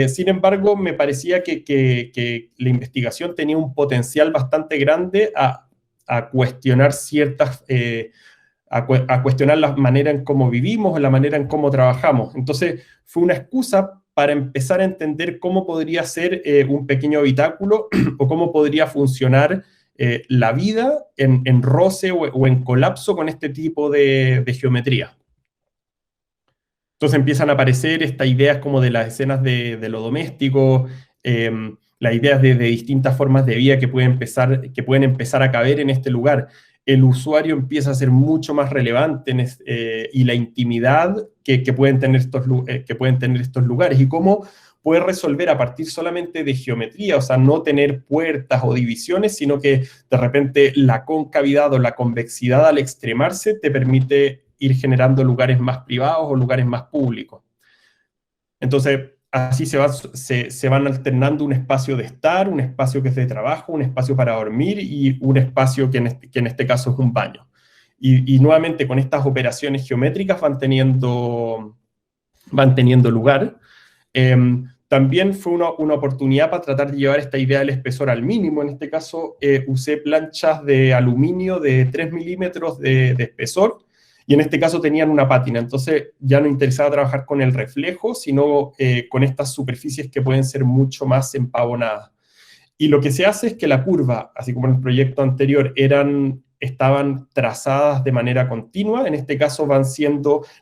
Sin embargo, me parecía que la investigación tenía un potencial bastante grande a cuestionar a cuestionar la manera en cómo vivimos, o la manera en cómo trabajamos. Entonces, fue una excusa para empezar a entender cómo podría ser un pequeño habitáculo o cómo podría funcionar la vida en roce o en colapso con este tipo de geometría. Entonces empiezan a aparecer estas ideas como de las escenas de lo doméstico, las ideas de distintas formas de vida que pueden empezar a caber en este lugar. El usuario empieza a ser mucho más relevante y la intimidad que pueden tener estos lugares y cómo puede resolver a partir solamente de geometría, o sea, no tener puertas o divisiones, sino que de repente la concavidad o la convexidad al extremarse te permite ir generando lugares más privados o lugares más públicos. Entonces, así se van alternando un espacio de estar, un espacio que es de trabajo, un espacio para dormir y un espacio que en este caso es un baño. Y nuevamente con estas operaciones geométricas van teniendo lugar. También fue una oportunidad para tratar de llevar esta idea del espesor al mínimo. En este caso usé planchas de aluminio de 3 milímetros de espesor, y en este caso tenían una pátina. Entonces ya no interesaba trabajar con el reflejo, sino con estas superficies que pueden ser mucho más empavonadas. Y lo que se hace es que la curva, así como en el proyecto anterior, eran estaban trazadas de manera continua. En este caso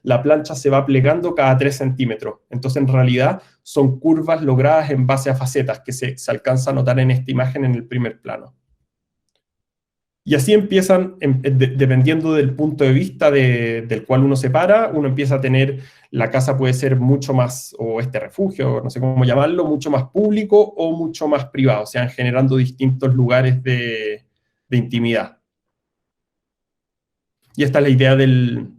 la plancha se va plegando cada 3 centímetros. Entonces, en realidad, son curvas logradas en base a facetas, que se alcanza a notar en esta imagen en el primer plano. Y así empiezan, dependiendo del punto de vista del cual uno se para, uno empieza a tener, la casa puede ser mucho más, o este refugio, no sé cómo llamarlo, mucho más público o mucho más privado, o sea, generando distintos lugares de intimidad. Y esta es la idea del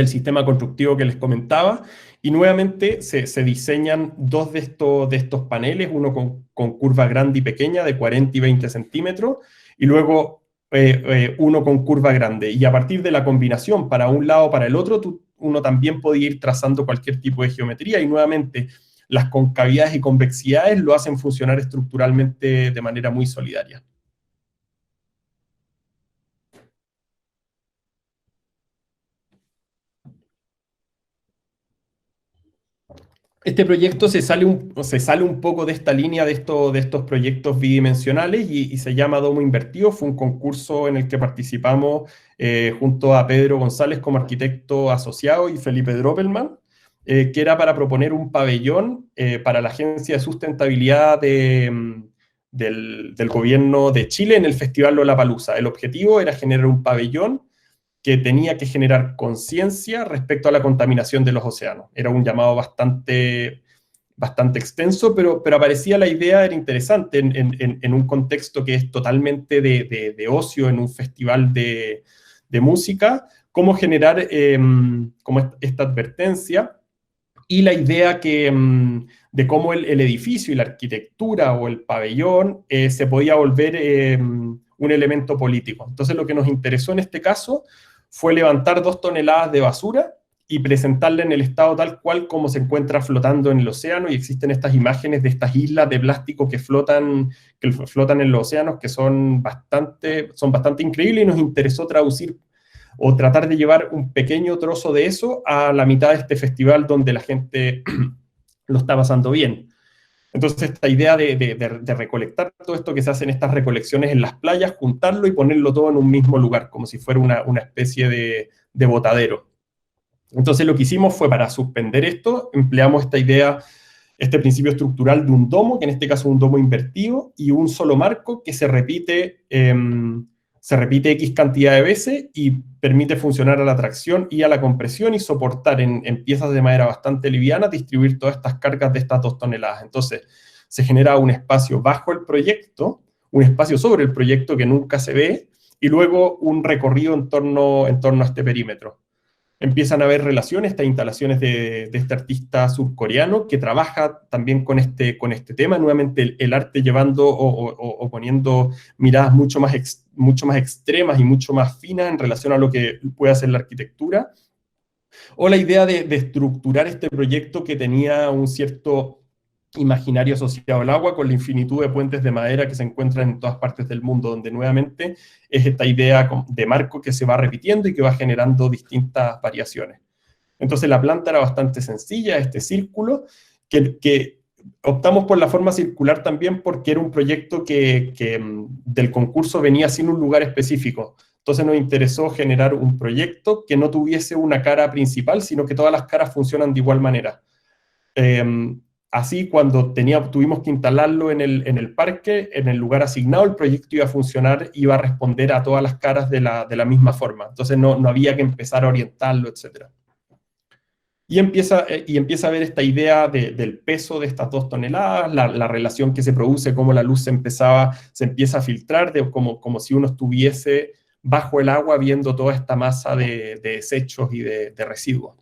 sistema constructivo que les comentaba, y nuevamente se diseñan dos de estos paneles, uno con curva grande y pequeña de 40 y 20 centímetros, y luego uno con curva grande, y a partir de la combinación para un lado o para el otro, uno también puede ir trazando cualquier tipo de geometría, y nuevamente las concavidades y convexidades lo hacen funcionar estructuralmente de manera muy solidaria. Este proyecto se sale un poco de esta línea de estos proyectos bidimensionales y se llama Domo Invertido. Fue un concurso en el que participamos junto a Pedro González como arquitecto asociado y Felipe Droppelman, que era para proponer un pabellón para la Agencia de Sustentabilidad del Gobierno de Chile en el Festival Lollapalooza. El objetivo era generar un pabellón que tenía que generar conciencia respecto a la contaminación de los océanos. Era un llamado bastante extenso, pero aparecía la idea, era interesante, en un contexto que es totalmente de ocio, en un festival de música, cómo generar como esta advertencia, y la idea de cómo el edificio y la arquitectura o el pabellón se podía volver un elemento político. Entonces lo que nos interesó en este caso fue levantar 2 toneladas de basura y presentarla en el estado tal cual como se encuentra flotando en el océano, y existen estas imágenes de estas islas de plástico que flotan en los océanos, que son bastante increíbles, y nos interesó traducir o tratar de llevar un pequeño trozo de eso a la mitad de este festival donde la gente lo está pasando bien. Entonces, esta idea de recolectar todo esto que se hace en estas recolecciones en las playas, juntarlo y ponerlo todo en un mismo lugar, como si fuera una especie de botadero. Entonces, lo que hicimos fue, para suspender esto, empleamos esta idea, este principio estructural de un domo, que en este caso es un domo invertido, y un solo marco que se repite X cantidad de veces y permite funcionar a la tracción y a la compresión, y soportar en piezas de madera bastante livianas, distribuir todas estas cargas de estas 2 toneladas. Entonces, se genera un espacio bajo el proyecto, un espacio sobre el proyecto que nunca se ve, y luego un recorrido en torno a este perímetro. Empiezan a haber relaciones, estas instalaciones de este artista surcoreano que trabaja también con este tema, nuevamente el arte llevando o poniendo miradas mucho más extremas y mucho más finas en relación a lo que puede hacer la arquitectura, o la idea de estructurar este proyecto que tenía un cierto imaginario asociado al agua, con la infinitud de puentes de madera que se encuentran en todas partes del mundo, donde nuevamente es esta idea de marco que se va repitiendo y que va generando distintas variaciones. Entonces la planta era bastante sencilla, este círculo, que optamos por la forma circular también porque era un proyecto que del concurso venía sin un lugar específico. Entonces nos interesó generar un proyecto que no tuviese una cara principal, sino que todas las caras funcionan de igual manera. Así, cuando tuvimos que instalarlo en el parque, en el lugar asignado, el proyecto iba a funcionar, iba a responder a todas las caras de la misma forma. Entonces no había que empezar a orientarlo, etc. Y empieza a ver esta idea del peso de estas 2 toneladas, la relación que se produce, cómo la luz se empieza a filtrar, como si uno estuviese bajo el agua viendo toda esta masa de desechos y de residuos.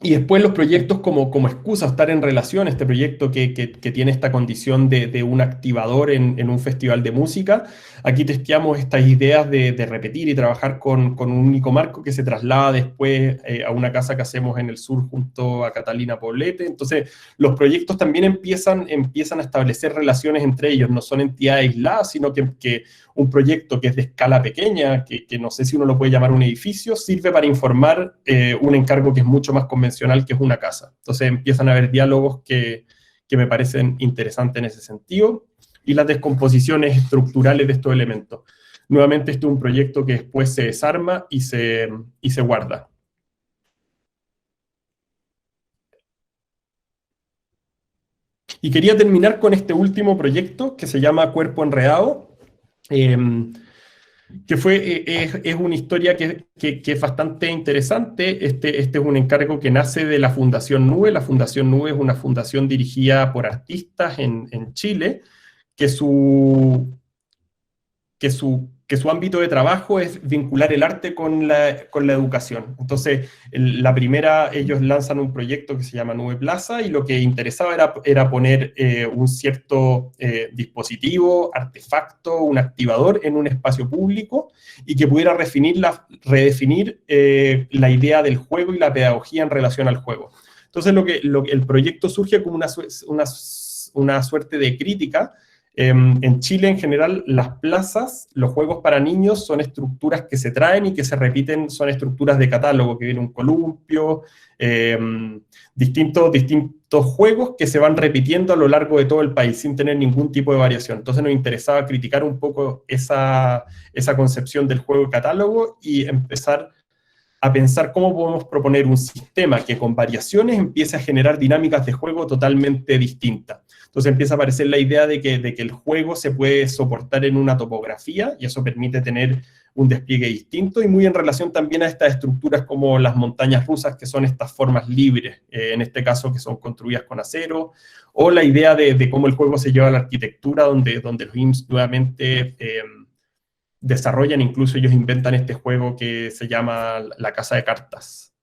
Y después los proyectos como excusa, estar en relación, este proyecto que tiene esta condición de un activador en un festival de música. Aquí testeamos estas ideas de repetir y trabajar con un único marco que se traslada después a una casa que hacemos en el sur junto a Catalina Poblete. Entonces, los proyectos también empiezan a establecer relaciones entre ellos, no son entidades aisladas, sino que un proyecto que es de escala pequeña, que no sé si uno lo puede llamar un edificio, sirve para informar un encargo que es mucho más convencional, que es una casa. Entonces empiezan a haber diálogos que me parecen interesantes en ese sentido, y las descomposiciones estructurales de estos elementos. Nuevamente, este es un proyecto que después se desarma y se guarda. Y quería terminar con este último proyecto que se llama Cuerpo Enredado, que es una historia que es bastante interesante. Este es un encargo que nace de la Fundación Nube. La Fundación Nube es una fundación dirigida por artistas en Chile, que su ámbito de trabajo es vincular el arte con la educación. Entonces, ellos lanzan un proyecto que se llama Nube Plaza, y lo que interesaba era poner un cierto dispositivo, artefacto, un activador en un espacio público, y que pudiera redefinir la idea del juego y la pedagogía en relación al juego. Entonces, el proyecto surge como una suerte de crítica. En Chile, en general, las plazas, los juegos para niños, son estructuras que se traen y que se repiten, son estructuras de catálogo, que viene un columpio, distintos juegos que se van repitiendo a lo largo de todo el país, sin tener ningún tipo de variación. Entonces nos interesaba criticar un poco esa concepción del juego de catálogo y empezar a pensar cómo podemos proponer un sistema que con variaciones empiece a generar dinámicas de juego totalmente distintas. Entonces empieza a aparecer la idea de que el juego se puede soportar en una topografía, y eso permite tener un despliegue distinto, y muy en relación también a estas estructuras como las montañas rusas, que son estas formas libres, en este caso que son construidas con acero, o la idea de cómo el juego se lleva a la arquitectura, donde los IMS nuevamente desarrollan, incluso ellos inventan este juego que se llama La Casa de Cartas.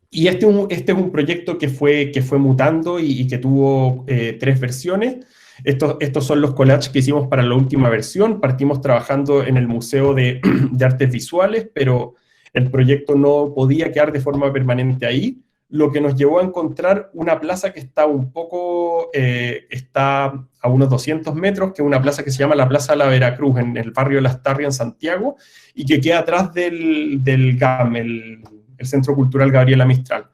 Y este es un proyecto que fue mutando y que tuvo 3 versiones. Estos son los collages que hicimos para la última versión. Partimos trabajando en el Museo de Artes Visuales, pero el proyecto no podía quedar de forma permanente ahí, lo que nos llevó a encontrar una plaza que está está a unos 200 metros, que es una plaza que se llama la Plaza La Veracruz, en el barrio de Lastarria, en Santiago, y que queda atrás del GAM, el Centro Cultural Gabriela Mistral.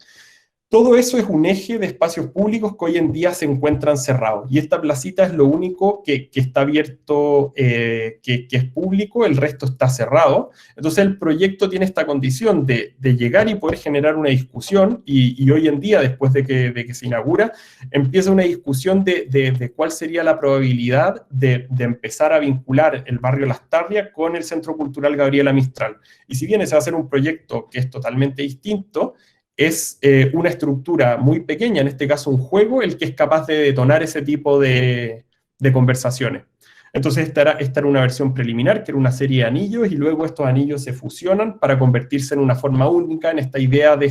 Todo eso es un eje de espacios públicos que hoy en día se encuentran cerrados, y esta placita es lo único que está abierto, que es público, el resto está cerrado. Entonces el proyecto tiene esta condición de llegar y poder generar una discusión, y hoy en día, después de que se inaugura, empieza una discusión de cuál sería la probabilidad de empezar a vincular el barrio Lastarria con el Centro Cultural Gabriela Mistral. Y si bien ese va a ser un proyecto que es totalmente distinto, es una estructura muy pequeña, en este caso un juego, el que es capaz de detonar ese tipo de conversaciones. Entonces esta era una versión preliminar, que era una serie de anillos, y luego estos anillos se fusionan para convertirse en una forma única en esta idea de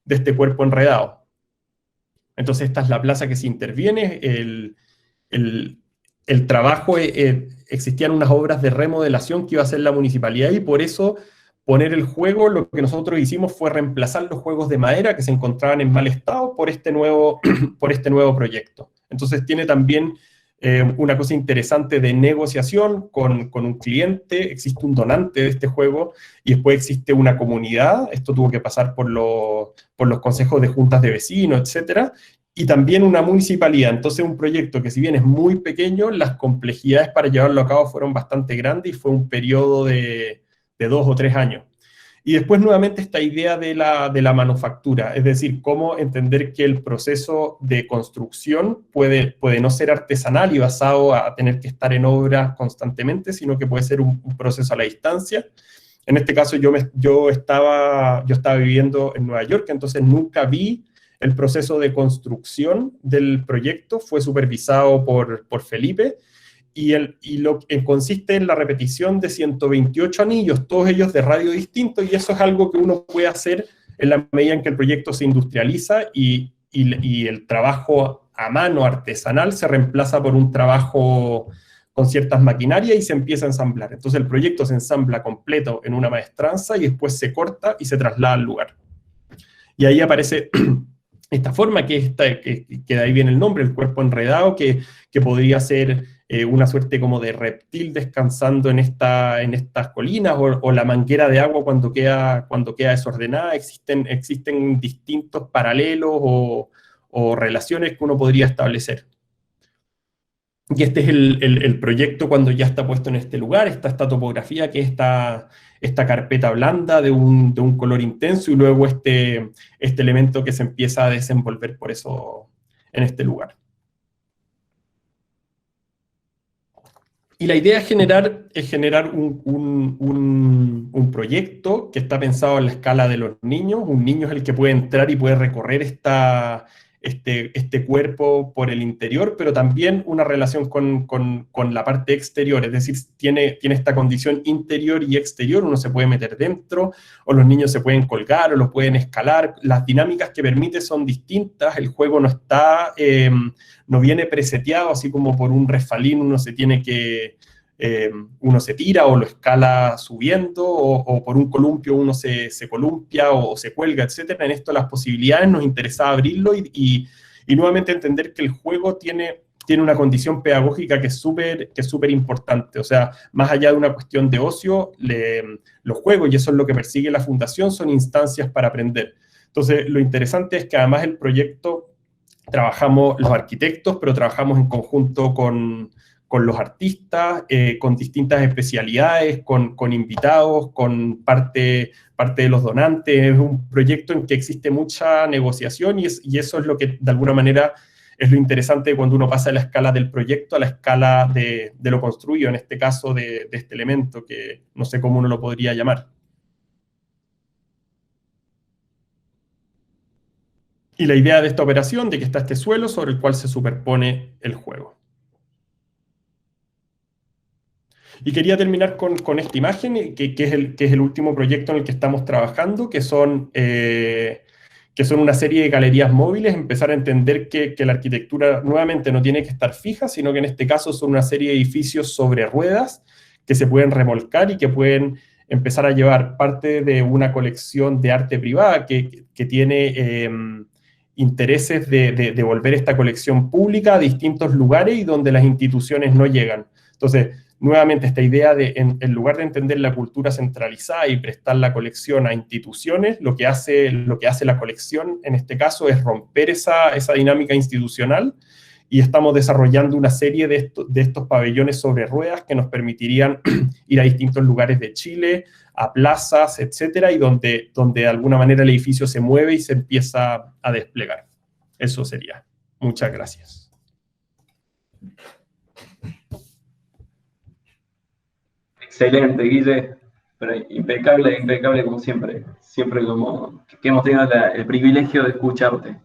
este cuerpo enredado. Entonces esta es la plaza que se interviene, el trabajo, existían unas obras de remodelación que iba a hacer la municipalidad, y por eso poner el juego, lo que nosotros hicimos fue reemplazar los juegos de madera que se encontraban en mal estado por este nuevo proyecto. Entonces tiene también una cosa interesante de negociación con un cliente. Existe un donante de este juego, y después existe una comunidad. Esto tuvo que pasar por los consejos de juntas de vecinos, etcétera, y también una municipalidad. Entonces un proyecto que, si bien es muy pequeño, las complejidades para llevarlo a cabo fueron bastante grandes, y fue un periodo de 2 o 3 años. Y después nuevamente esta idea de la manufactura, es decir, cómo entender que el proceso de construcción puede no ser artesanal y basado a tener que estar en obra constantemente, sino que puede ser un proceso a la distancia. En este caso yo estaba viviendo en Nueva York, entonces nunca vi el proceso de construcción del proyecto. Fue supervisado por Felipe, y lo que consiste en la repetición de 128 anillos, todos ellos de radio distinto, y eso es algo que uno puede hacer en la medida en que el proyecto se industrializa y el trabajo a mano artesanal se reemplaza por un trabajo con ciertas maquinarias, y se empieza a ensamblar. Entonces el proyecto se ensambla completo en una maestranza, y después se corta y se traslada al lugar. Y ahí aparece esta forma, que de ahí viene el nombre, el cuerpo enredado, que podría ser una suerte como de reptil descansando en estas colinas, o la manguera de agua cuando queda desordenada. Existen distintos paralelos o relaciones que uno podría establecer. Y este es el proyecto cuando ya está puesto en este lugar. Está esta topografía, que es esta carpeta blanda de un color intenso, y luego este elemento que se empieza a desenvolver por eso en este lugar. Y la idea es generar un proyecto que está pensado en la escala de los niños. Un niño es el que puede entrar y puede recorrer este cuerpo por el interior, pero también una relación con la parte exterior, es decir, tiene esta condición interior y exterior. Uno se puede meter dentro, o los niños se pueden colgar, o lo pueden escalar. Las dinámicas que permite son distintas. El juego no viene preseteado, así como por un resfalín uno se tira o lo escala subiendo, o por un columpio uno se columpia o se cuelga, etc. En esto las posibilidades nos interesaba abrirlo y nuevamente entender que el juego tiene una condición pedagógica que es súper importante. O sea, más allá de una cuestión de ocio, los juegos, y eso es lo que persigue la Fundación, son instancias para aprender. Entonces, lo interesante es que además el proyecto trabajamos los arquitectos, pero trabajamos en conjunto con los artistas, con distintas especialidades, con invitados, con parte de los donantes. Es un proyecto en que existe mucha negociación, y eso es lo que de alguna manera es lo interesante cuando uno pasa de la escala del proyecto a la escala de lo construido, en este caso de este elemento, que no sé cómo uno lo podría llamar. Y la idea de esta operación, de que está este suelo sobre el cual se superpone el juego. Y quería terminar con esta imagen, que es el último proyecto en el que estamos trabajando, que son una serie de galerías móviles. Empezar a entender que la arquitectura nuevamente no tiene que estar fija, sino que en este caso son una serie de edificios sobre ruedas que se pueden remolcar y que pueden empezar a llevar parte de una colección de arte privada que tiene intereses de volver esta colección pública a distintos lugares y donde las instituciones no llegan. Entonces, nuevamente, esta idea de, en lugar de entender la cultura centralizada y prestar la colección a instituciones, lo que hace la colección, en este caso, es romper esa dinámica institucional, y estamos desarrollando una serie de estos pabellones sobre ruedas que nos permitirían ir a distintos lugares de Chile, a plazas, etcétera, y donde de alguna manera el edificio se mueve y se empieza a desplegar. Eso sería. Muchas gracias. Excelente, Guille, pero impecable como siempre. Siempre como que hemos tenido el privilegio de escucharte.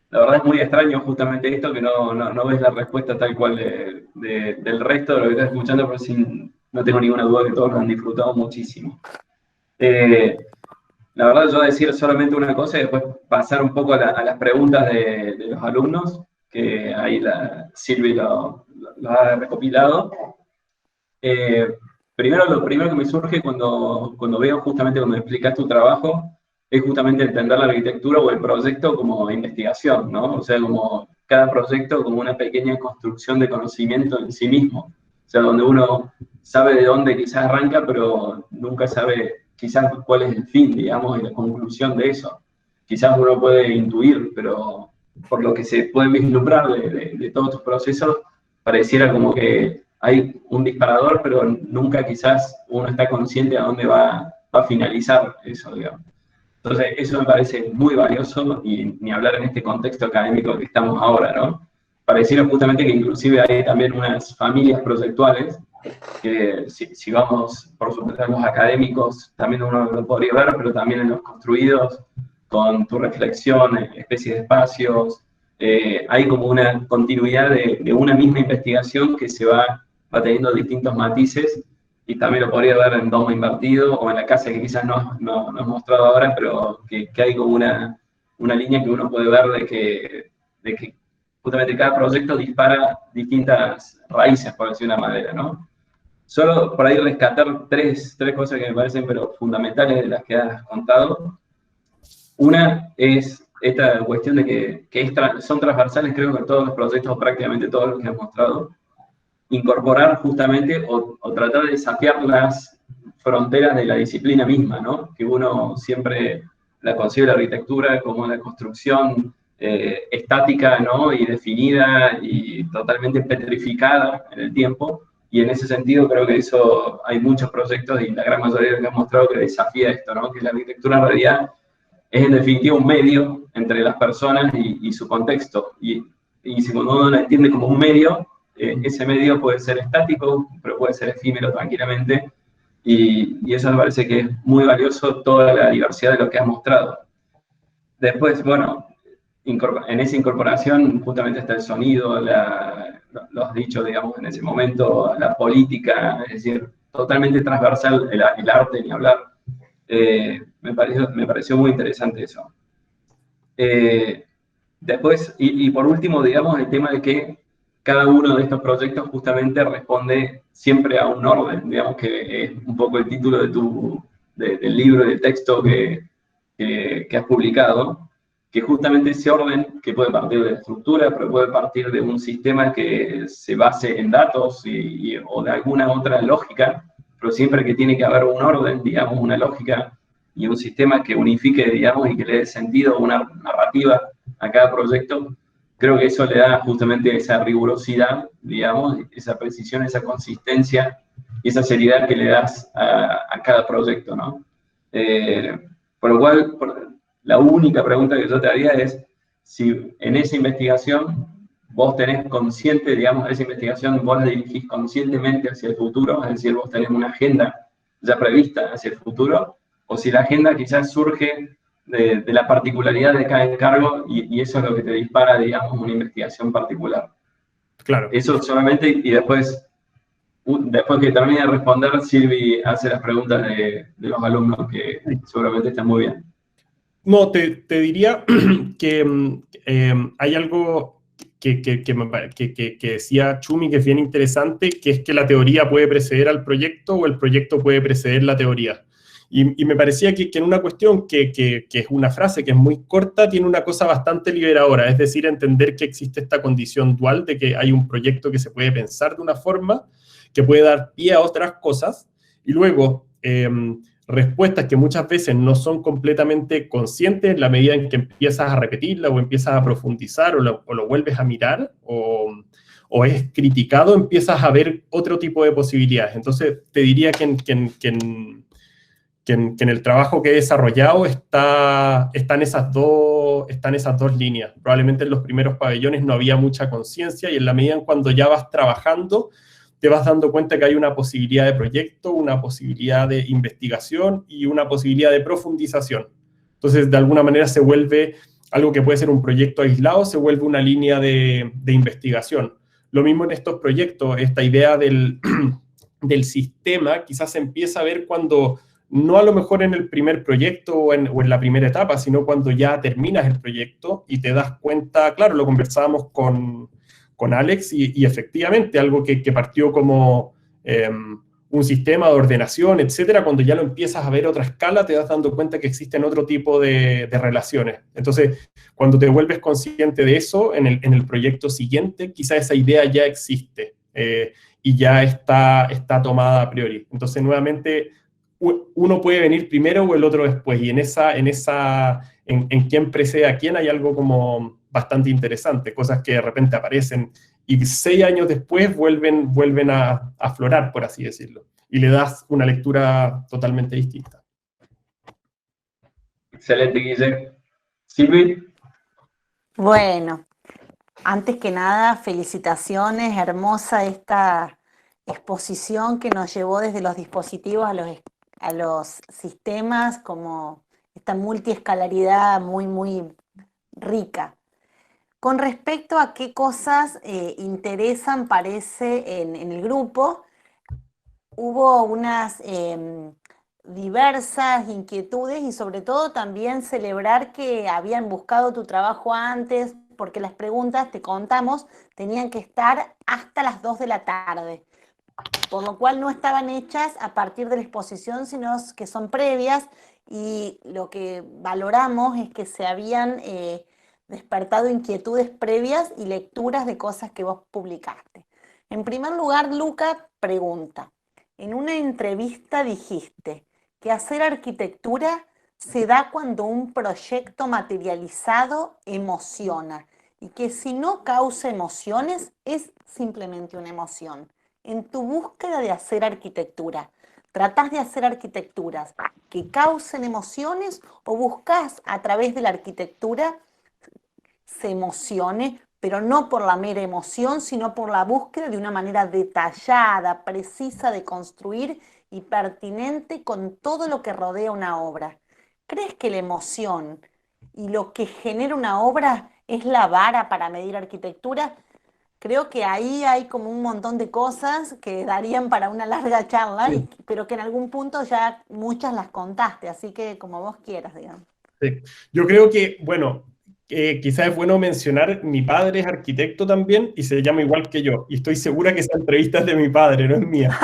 La verdad es muy extraño justamente esto, que no ves la respuesta tal cual del resto de lo que estás escuchando, pero no tengo ninguna duda que todos lo han disfrutado muchísimo. La verdad, yo decir solamente una cosa y después pasar un poco a las preguntas de los alumnos, que ahí Silvi lo ha recopilado. Lo primero que me surge cuando veo justamente cuando explicas tu trabajo es justamente entender la arquitectura o el proyecto como investigación, ¿no? O sea, como cada proyecto como una pequeña construcción de conocimiento en sí mismo. O sea, donde uno sabe de dónde quizás arranca, pero nunca sabe quizás cuál es el fin, digamos, y la conclusión de eso. Quizás uno puede intuir, pero por lo que se puede vislumbrar de todos tus procesos, pareciera como que hay un disparador, pero nunca quizás uno está consciente a dónde va a finalizar eso, digamos. Entonces, eso me parece muy valioso, y ni hablar en este contexto académico que estamos ahora, ¿no? Pareciera justamente que inclusive hay también unas familias proyectuales, que si vamos, por supuesto, en los académicos, también uno lo podría ver, pero también en los construidos, con tu reflexión, especies de espacios, hay como una continuidad de una misma investigación que se va teniendo distintos matices, y también lo podría ver en domo invertido o en la casa que quizás no has mostrado ahora, pero que hay como una línea que uno puede ver de que justamente cada proyecto dispara distintas raíces, por decir de una manera, ¿no? Solo por ahí rescatar tres cosas que me parecen pero fundamentales de las que has contado. Una es esta cuestión de que son transversales, creo que todos los proyectos, o prácticamente todos los que has mostrado, incorporar justamente o tratar de desafiar las fronteras de la disciplina misma, ¿no? Que uno siempre la concibe la arquitectura como la construcción estática, ¿no? Y definida y totalmente petrificada en el tiempo. Y en ese sentido creo que eso hay muchos proyectos y la gran mayoría de los que han mostrado que desafía esto, ¿no? Que la arquitectura en realidad es en definitiva un medio entre las personas y su contexto. Y si uno lo entiende como un medio, ese medio puede ser estático, pero puede ser efímero tranquilamente. Y eso me parece que es muy valioso, toda la diversidad de lo que has mostrado. Después, bueno, en esa incorporación justamente está el sonido, lo has dicho, digamos, en ese momento, la política, es decir, totalmente transversal el arte, ni hablar. Me pareció muy interesante eso. Después, y por último, digamos, el tema de que cada uno de estos proyectos justamente responde siempre a un orden, digamos que es un poco el título del libro, del texto que has publicado, que justamente ese orden, que puede partir de la estructura, pero puede partir de un sistema que se base en datos o de alguna otra lógica, pero siempre que tiene que haber un orden, digamos, una lógica y un sistema que unifique, digamos, y que le dé sentido, una narrativa a cada proyecto, creo que eso le da justamente esa rigurosidad, digamos, esa precisión, esa consistencia y esa seriedad que le das a cada proyecto, ¿no? Por lo cual, la única pregunta que yo te haría es si en esa investigación vos tenés consciente, digamos, esa investigación vos la dirigís conscientemente hacia el futuro, es decir, vos tenés una agenda ya prevista hacia el futuro, o si la agenda quizás surge de la particularidad de cada encargo y eso es lo que te dispara, digamos, una investigación particular. Claro. Eso solamente, y después que termine de responder, Silvi hace las preguntas de los alumnos que seguramente están muy bien. No, te diría que hay algo que decía Chumi que es bien interesante, que es que la teoría puede preceder al proyecto o el proyecto puede preceder la teoría. Y me parecía que en una cuestión que es una frase que es muy corta, tiene una cosa bastante liberadora, es decir, entender que existe esta condición dual de que hay un proyecto que se puede pensar de una forma, que puede dar pie a otras cosas, y luego respuestas que muchas veces no son completamente conscientes en la medida en que empiezas a repetirla o empiezas a profundizar o lo vuelves a mirar o es criticado, empiezas a ver otro tipo de posibilidades. Entonces, te diría que en el trabajo que he desarrollado están esas dos líneas. Probablemente en los primeros pabellones no había mucha conciencia y en la medida en cuando ya vas trabajando, te vas dando cuenta que hay una posibilidad de proyecto, una posibilidad de investigación y una posibilidad de profundización. Entonces, de alguna manera se vuelve algo que puede ser un proyecto aislado, se vuelve una línea de investigación. Lo mismo en estos proyectos, esta idea del sistema quizás se empieza a ver cuando, no a lo mejor en el primer proyecto o en la primera etapa, sino cuando ya terminas el proyecto y te das cuenta, claro, lo conversábamos con Alex y efectivamente algo que partió como un sistema de ordenación, etcétera, cuando ya lo empiezas a ver a otra escala, te das dando cuenta que existen otro tipo de relaciones. Entonces, cuando te vuelves consciente de eso, en el proyecto siguiente, quizá esa idea ya existe y ya está tomada a priori. Entonces, nuevamente, uno puede venir primero o el otro después, y en quién precede a quién hay algo como bastante interesante, cosas que de repente aparecen y 6 años después vuelven a aflorar, por así decirlo, y le das una lectura totalmente distinta. Excelente, Guille. Silvi. Bueno, antes que nada, felicitaciones, hermosa esta exposición que nos llevó desde los dispositivos a los sistemas, como esta multiescalaridad muy, muy rica. Con respecto a qué cosas interesan, parece, en el grupo, hubo unas diversas inquietudes y sobre todo también celebrar que habían buscado tu trabajo antes, porque las preguntas, te contamos, tenían que estar hasta las 2 de la tarde, por lo cual no estaban hechas a partir de la exposición, sino que son previas, y lo que valoramos es que se habían despertado inquietudes previas y lecturas de cosas que vos publicaste. En primer lugar, Luca pregunta, en una entrevista dijiste que hacer arquitectura se da cuando un proyecto materializado emociona y que si no causa emociones es simplemente una emoción. En tu búsqueda de hacer arquitectura, ¿tratás de hacer arquitecturas que causen emociones o buscas a través de la arquitectura se emocione, pero no por la mera emoción, sino por la búsqueda de una manera detallada, precisa de construir y pertinente con todo lo que rodea una obra? ¿Crees que la emoción y lo que genera una obra es la vara para medir arquitectura? Creo que ahí hay como un montón de cosas que darían para una larga charla, Sí. pero que en algún punto ya muchas las contaste, así que como vos quieras, digamos. Sí. Yo creo que, bueno, quizás es bueno mencionar, mi padre es arquitecto también y se llama igual que yo, y estoy segura que esa entrevista es de mi padre, no es mía.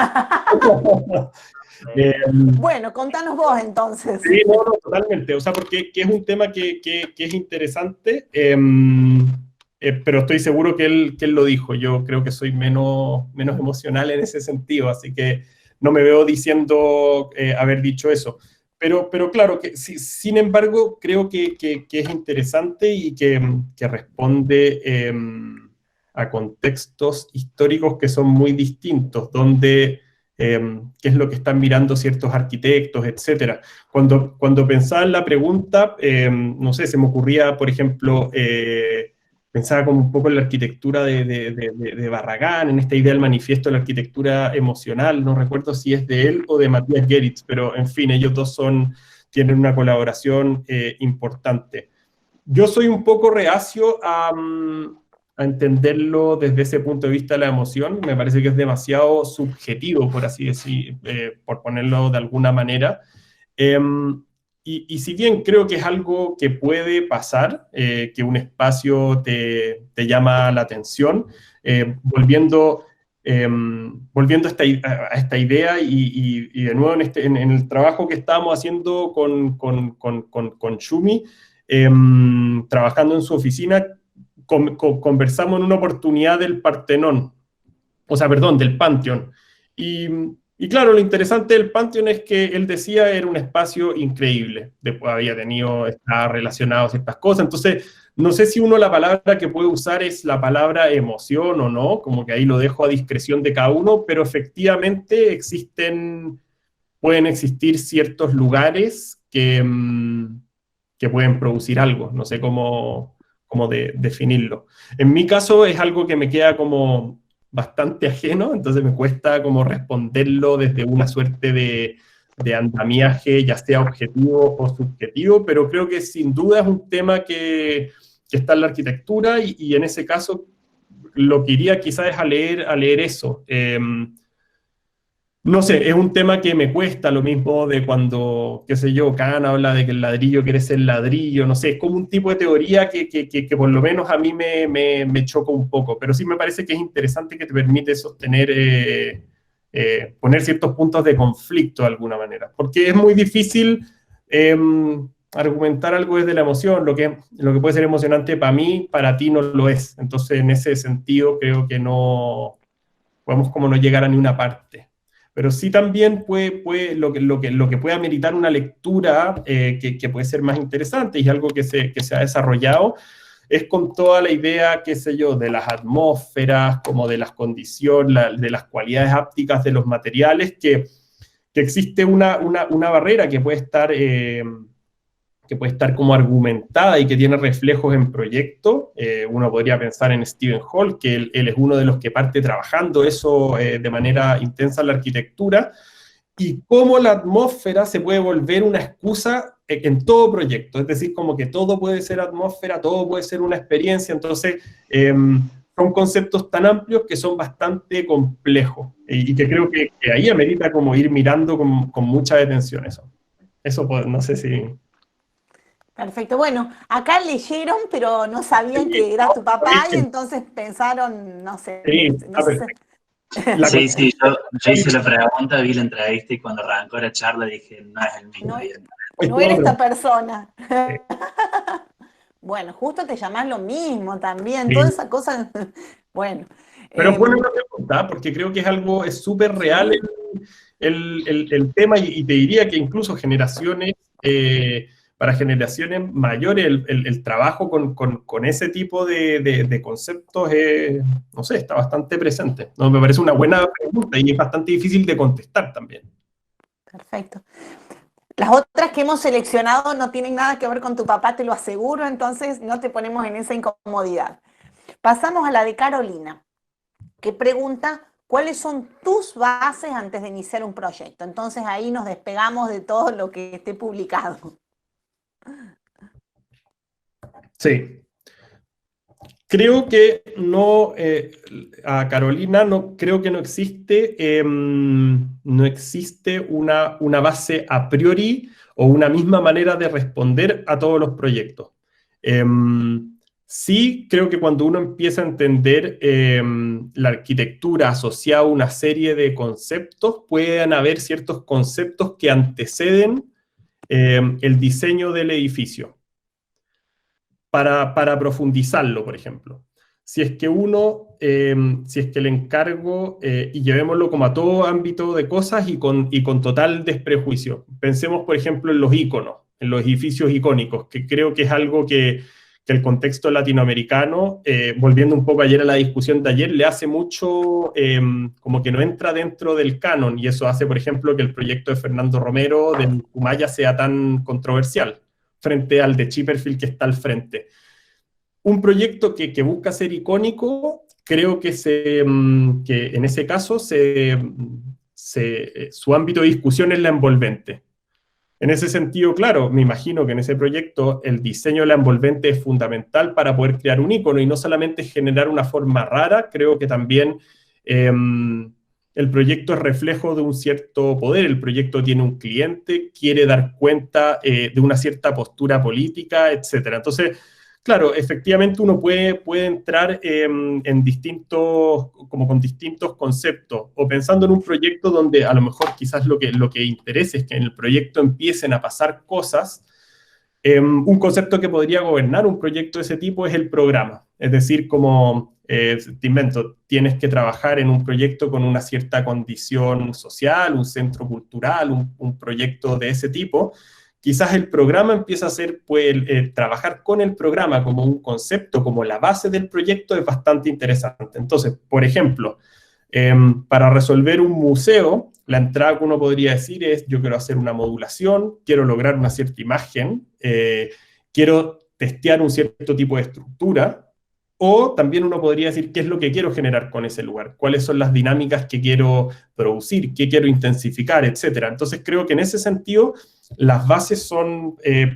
Bueno, contanos vos entonces. Sí, no, no, totalmente. O sea, porque que es un tema que es interesante, pero estoy seguro que él lo dijo. Yo creo que soy menos emocional en ese sentido, así que no me veo diciendo haber dicho eso. Pero claro, que, sin embargo, creo que es interesante y que responde a contextos históricos que son muy distintos, donde qué es lo que están mirando ciertos arquitectos, etcétera. Cuando pensaba en la pregunta, no sé, se me ocurría, por ejemplo, pensaba como un poco en la arquitectura de Barragán, en esta idea del manifiesto de la arquitectura emocional, no recuerdo si es de él o de Matías Geritz, pero en fin, ellos dos tienen una colaboración importante. Yo soy un poco reacio a entenderlo desde ese punto de vista de la emoción. Me parece que es demasiado subjetivo, por así decir, por ponerlo de alguna manera. Y si bien creo que es algo que puede pasar, que un espacio te llama la atención, volviendo a esta idea y de nuevo en el trabajo que estábamos haciendo con Shumi, trabajando en su oficina, conversamos en una oportunidad del Partenón, o sea, perdón, del Panteón. Y claro, lo interesante del Panteón es que él decía era un espacio increíble, después estaba relacionado a ciertas cosas, entonces no sé si la palabra que puede usar es la palabra emoción o no, como que ahí lo dejo a discreción de cada uno, pero efectivamente pueden existir ciertos lugares que pueden producir algo, no sé cómo definirlo. En mi caso es algo que me queda como bastante ajeno, entonces me cuesta como responderlo desde una suerte de andamiaje, ya sea objetivo o subjetivo, pero creo que sin duda es un tema que está en la arquitectura y en ese caso lo que iría quizás es a leer eso. No sé, es un tema que me cuesta, lo mismo de cuando, qué sé yo, Kant habla de que el ladrillo quiere ser ladrillo, no sé, es como un tipo de teoría que por lo menos a mí me choca un poco, pero sí me parece que es interesante que te permite sostener, poner ciertos puntos de conflicto de alguna manera, porque es muy difícil argumentar algo desde la emoción, lo que puede ser emocionante para mí, para ti no lo es, entonces en ese sentido creo que no podemos como no llegar a ni una parte. Pero sí también lo que puede ameritar una lectura que puede ser más interesante y algo que se ha desarrollado es con toda la idea, qué sé yo, de las atmósferas, como de las condiciones, de las cualidades ápticas de los materiales, que existe una barrera que puede estar como argumentada y que tiene reflejos en proyectos. Uno podría pensar en Stephen Hall, que él es uno de los que parte trabajando eso de manera intensa en la arquitectura, y cómo la atmósfera se puede volver una excusa en todo proyecto, es decir, como que todo puede ser atmósfera, todo puede ser una experiencia, entonces son conceptos tan amplios que son bastante complejos, y que creo que ahí amerita como ir mirando con mucha detención eso. Eso no sé si... Perfecto, bueno, acá leyeron, pero no sabían que era tu papá y entonces pensaron, no sé. Sí, No sé. Sí, yo hice la pregunta, vi la entrevista y cuando arrancó la charla dije, no es el mismo. No, No era esta persona. Bueno, justo te llamás lo mismo también, Sí. toda esa cosa. Bueno. Pero es buena una pregunta, porque creo que es súper real el tema, y te diría que incluso para generaciones mayores, el trabajo con ese tipo de conceptos, no sé, está bastante presente. ¿No? Me parece una buena pregunta y es bastante difícil de contestar también. Perfecto. Las otras que hemos seleccionado no tienen nada que ver con tu papá, te lo aseguro, entonces no te ponemos en esa incomodidad. Pasamos a la de Carolina, que pregunta, ¿cuáles son tus bases antes de iniciar un proyecto? Entonces ahí nos despegamos de todo lo que esté publicado. Sí. Creo que a Carolina creo que no existe una base a priori o una misma manera de responder a todos los proyectos. Sí, creo que cuando uno empieza a entender la arquitectura asociada a una serie de conceptos, pueden haber ciertos conceptos que anteceden el diseño del edificio. Para profundizarlo, por ejemplo. Si es que el encargo, y llevémoslo como a todo ámbito de cosas y con total desprejuicio. Pensemos, por ejemplo, en los íconos, en los edificios icónicos, que creo que es algo que el contexto latinoamericano, volviendo un poco ayer a la discusión de ayer, le hace mucho, como que no entra dentro del canon, y eso hace, por ejemplo, que el proyecto de Fernando Romero de Humaya sea tan controversial frente al de Chipperfield que está al frente. Un proyecto que busca ser icónico, creo que en ese caso su ámbito de discusión es la envolvente. En ese sentido, claro, me imagino que en ese proyecto el diseño de la envolvente es fundamental para poder crear un icono y no solamente generar una forma rara, creo que también el proyecto es reflejo de un cierto poder, el proyecto tiene un cliente, quiere dar cuenta de una cierta postura política, etc. Entonces, claro, efectivamente uno puede entrar con distintos conceptos, o pensando en un proyecto donde a lo mejor quizás lo que interesa es que en el proyecto empiecen a pasar cosas. Un concepto que podría gobernar un proyecto de ese tipo es el programa, es decir, como te invento, tienes que trabajar en un proyecto con una cierta condición social, un centro cultural, un proyecto de ese tipo. Quizás el programa empieza a ser, trabajar con el programa como un concepto, como la base del proyecto, es bastante interesante. Entonces, por ejemplo, para resolver un museo, la entrada que uno podría decir es, yo quiero hacer una modulación, quiero lograr una cierta imagen, quiero testear un cierto tipo de estructura, o también uno podría decir qué es lo que quiero generar con ese lugar, cuáles son las dinámicas que quiero producir, qué quiero intensificar, etc. Entonces creo que en ese sentido las bases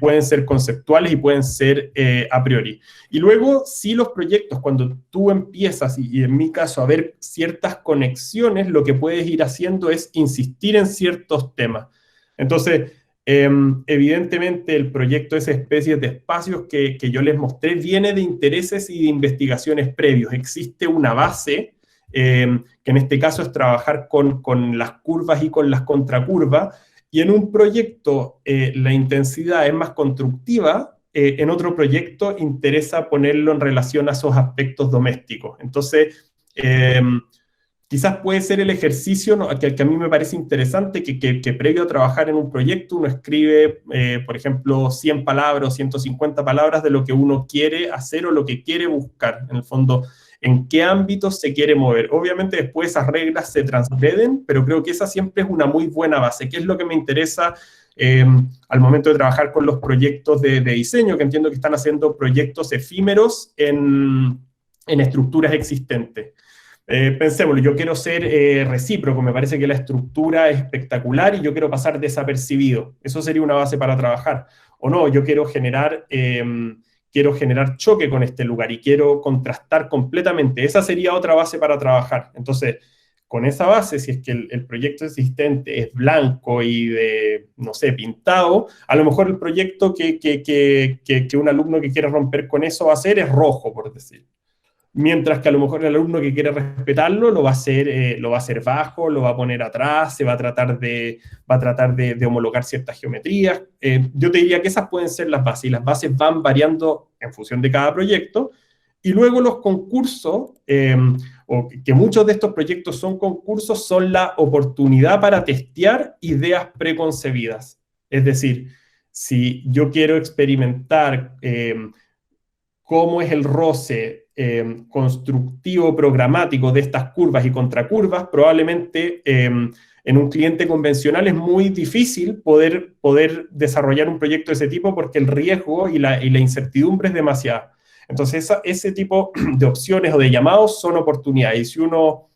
pueden ser conceptuales y pueden ser a priori. Y luego, sí, los proyectos, cuando tú empiezas, y en mi caso, a ver ciertas conexiones, lo que puedes ir haciendo es insistir en ciertos temas. Entonces, evidentemente el proyecto, esa especie de espacios que yo les mostré, viene de intereses y de investigaciones previos. Existe una base, que en este caso es trabajar con las curvas y con las contracurvas, y en un proyecto la intensidad es más constructiva, en otro proyecto interesa ponerlo en relación a esos aspectos domésticos. Entonces, quizás puede ser el ejercicio, ¿no?, que a mí me parece interesante, que previo a trabajar en un proyecto uno escribe, por ejemplo, 100 palabras o 150 palabras de lo que uno quiere hacer o lo que quiere buscar, en el fondo, en qué ámbitos se quiere mover. Obviamente después esas reglas se transgreden, pero creo que esa siempre es una muy buena base. ¿Qué es lo que me interesa al momento de trabajar con los proyectos de diseño? Que entiendo que están haciendo proyectos efímeros en estructuras existentes. Pensémoslo, yo quiero ser recíproco, me parece que la estructura es espectacular y yo quiero pasar desapercibido. Eso sería una base para trabajar. O no, yo quiero generar choque con este lugar y quiero contrastar completamente. Esa sería otra base para trabajar. Entonces, con esa base, si es que el proyecto existente es blanco y no sé, pintado, a lo mejor el proyecto que un alumno que quiere romper con eso va a hacer es rojo, por decir. mientras que a lo mejor el alumno que quiere respetarlo lo va a hacer bajo, lo va a poner atrás, va a tratar de homologar ciertas geometrías. Yo te diría que esas pueden ser las bases, y las bases van variando en función de cada proyecto, y luego los concursos, o que muchos de estos proyectos son concursos, son la oportunidad para testear ideas preconcebidas. Es decir, si yo quiero experimentar cómo es el roce constructivo programático de estas curvas y contracurvas, probablemente en un cliente convencional es muy difícil poder desarrollar un proyecto de ese tipo, porque el riesgo y la incertidumbre es demasiada. Entonces, ese tipo de opciones o de llamados son oportunidades. Y si uno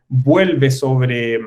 vuelve sobre,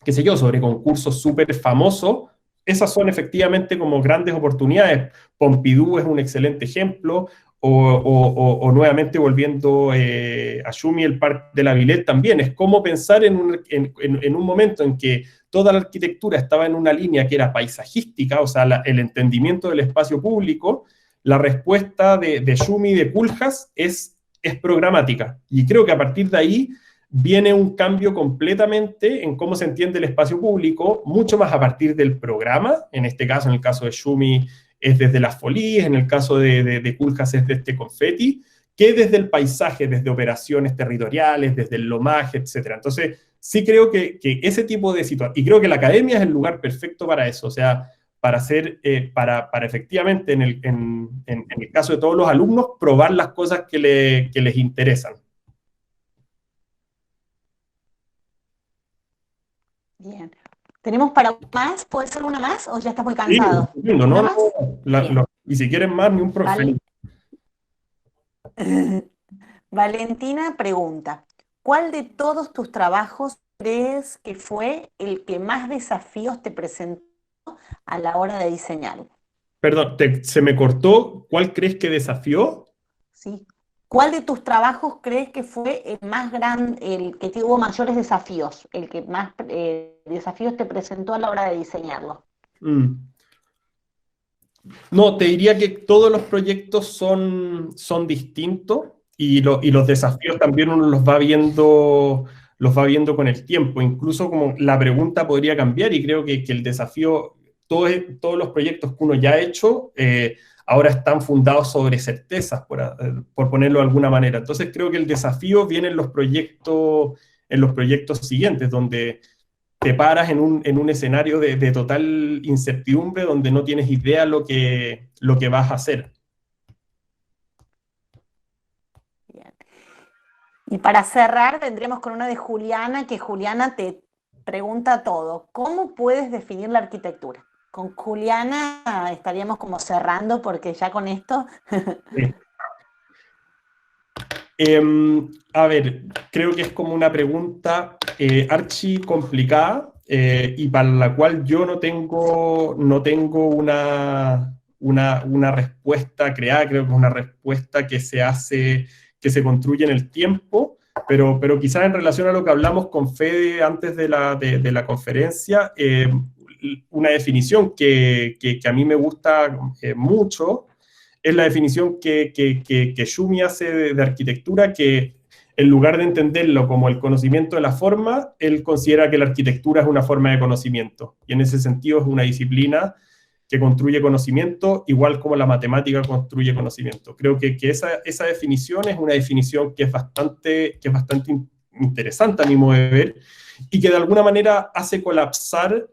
qué sé yo, sobre concursos súper famosos, esas son efectivamente como grandes oportunidades. Pompidou es un excelente ejemplo, o nuevamente volviendo a Schumi, el Parque de la Villette también. Es como pensar en un momento en que toda la arquitectura estaba en una línea que era paisajística, o sea, el entendimiento del espacio público. La respuesta de Schumi y de Koolhaas es programática. Y creo que a partir de ahí viene un cambio completamente en cómo se entiende el espacio público, mucho más a partir del programa. En este caso, en el caso de Schumi, es desde las folías, en el caso de Koolhaas es desde confeti, que desde el paisaje, desde operaciones territoriales, desde el lomaje, etc. Entonces, sí creo que ese tipo de situaciones, y creo que la academia es el lugar perfecto para eso, o sea, para hacer, para efectivamente, en el caso de todos los alumnos, probar las cosas que les interesan. Bien. ¿Tenemos para más? ¿Puede ser una más o ya estás muy cansado? Sí, ¿no? ¿Una más? Y si quieren más, ni un problema. Valentina pregunta, ¿cuál de todos tus trabajos crees que fue el que más desafíos te presentó a la hora de diseñarlo? Perdón, se me cortó. ¿Cuál crees que desafió? Sí. ¿Cuál de tus trabajos crees que fue el más grande, el que tuvo mayores desafíos, el que más desafíos te presentó a la hora de diseñarlo? No, te diría que todos los proyectos son distintos, y los desafíos también uno los va viendo con el tiempo. Incluso como la pregunta podría cambiar, y creo que el desafío, todos los proyectos que uno ya ha hecho, ahora están fundados sobre certezas, por ponerlo de alguna manera. Entonces creo que el desafío viene en los proyectos siguientes, donde te paras en un escenario de total incertidumbre, donde no tienes idea lo que vas a hacer. Bien. Y para cerrar, vendremos con una de Juliana, que Juliana te pregunta todo. ¿Cómo puedes definir la arquitectura? Con Juliana estaríamos como cerrando, porque ya con esto... Sí. A ver, creo que es como una pregunta archi complicada, y para la cual yo no tengo una respuesta creada. Creo que es una respuesta que se construye en el tiempo, pero quizás en relación a lo que hablamos con Fede antes de la conferencia, una definición que a mí me gusta mucho es la definición que Schumi hace de arquitectura, que en lugar de entenderlo como el conocimiento de la forma, él considera que la arquitectura es una forma de conocimiento, y en ese sentido es una disciplina que construye conocimiento, igual como la matemática construye conocimiento. Creo que esa definición es una definición que es bastante interesante a mi modo de ver, y que de alguna manera hace colapsar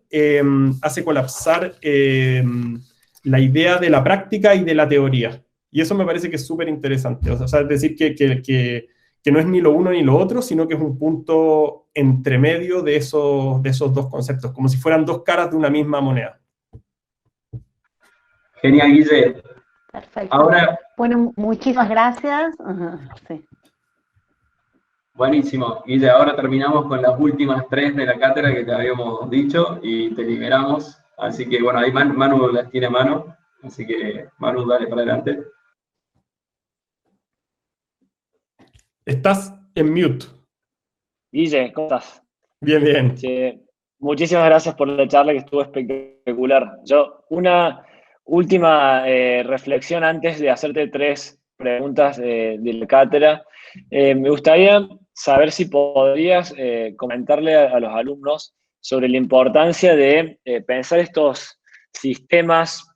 la idea de la práctica y de la teoría. Y eso me parece que es súper interesante. O sea, es decir, que no es ni lo uno ni lo otro, sino que es un punto entre medio de esos dos conceptos, como si fueran dos caras de una misma moneda. Genial, Guille. Perfecto. Ahora, bueno, muchísimas gracias. Sí. Buenísimo, Guille. Ahora terminamos con las últimas 3 de la cátedra que te habíamos dicho y te liberamos. Así que, bueno, ahí Manu las tiene a mano. Así que, Manu, dale para adelante. Estás en mute. Guille, ¿cómo estás? Bien, bien. Sí, muchísimas gracias por la charla, que estuvo espectacular. Yo, una última reflexión antes de hacerte 3 preguntas de la cátedra. Me gustaría saber si podrías comentarle a los alumnos sobre la importancia de pensar estos sistemas.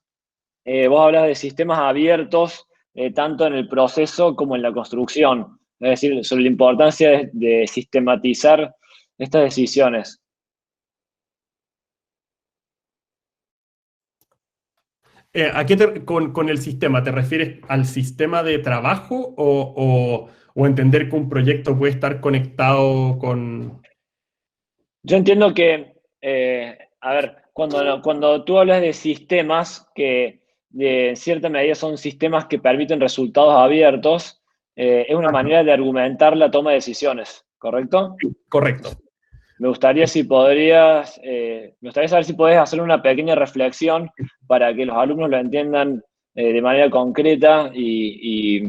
Vos hablas de sistemas abiertos, tanto en el proceso como en la construcción. Es decir, sobre la importancia de sistematizar estas decisiones. Con el sistema, ¿te refieres al sistema de trabajo o entender que un proyecto puede estar conectado con...? Yo entiendo que, a ver, cuando tú hablas de sistemas que en cierta medida son sistemas que permiten resultados abiertos, es una manera de argumentar la toma de decisiones, ¿correcto? Correcto. Me gustaría me gustaría saber si podés hacer una pequeña reflexión para que los alumnos lo entiendan de manera concreta y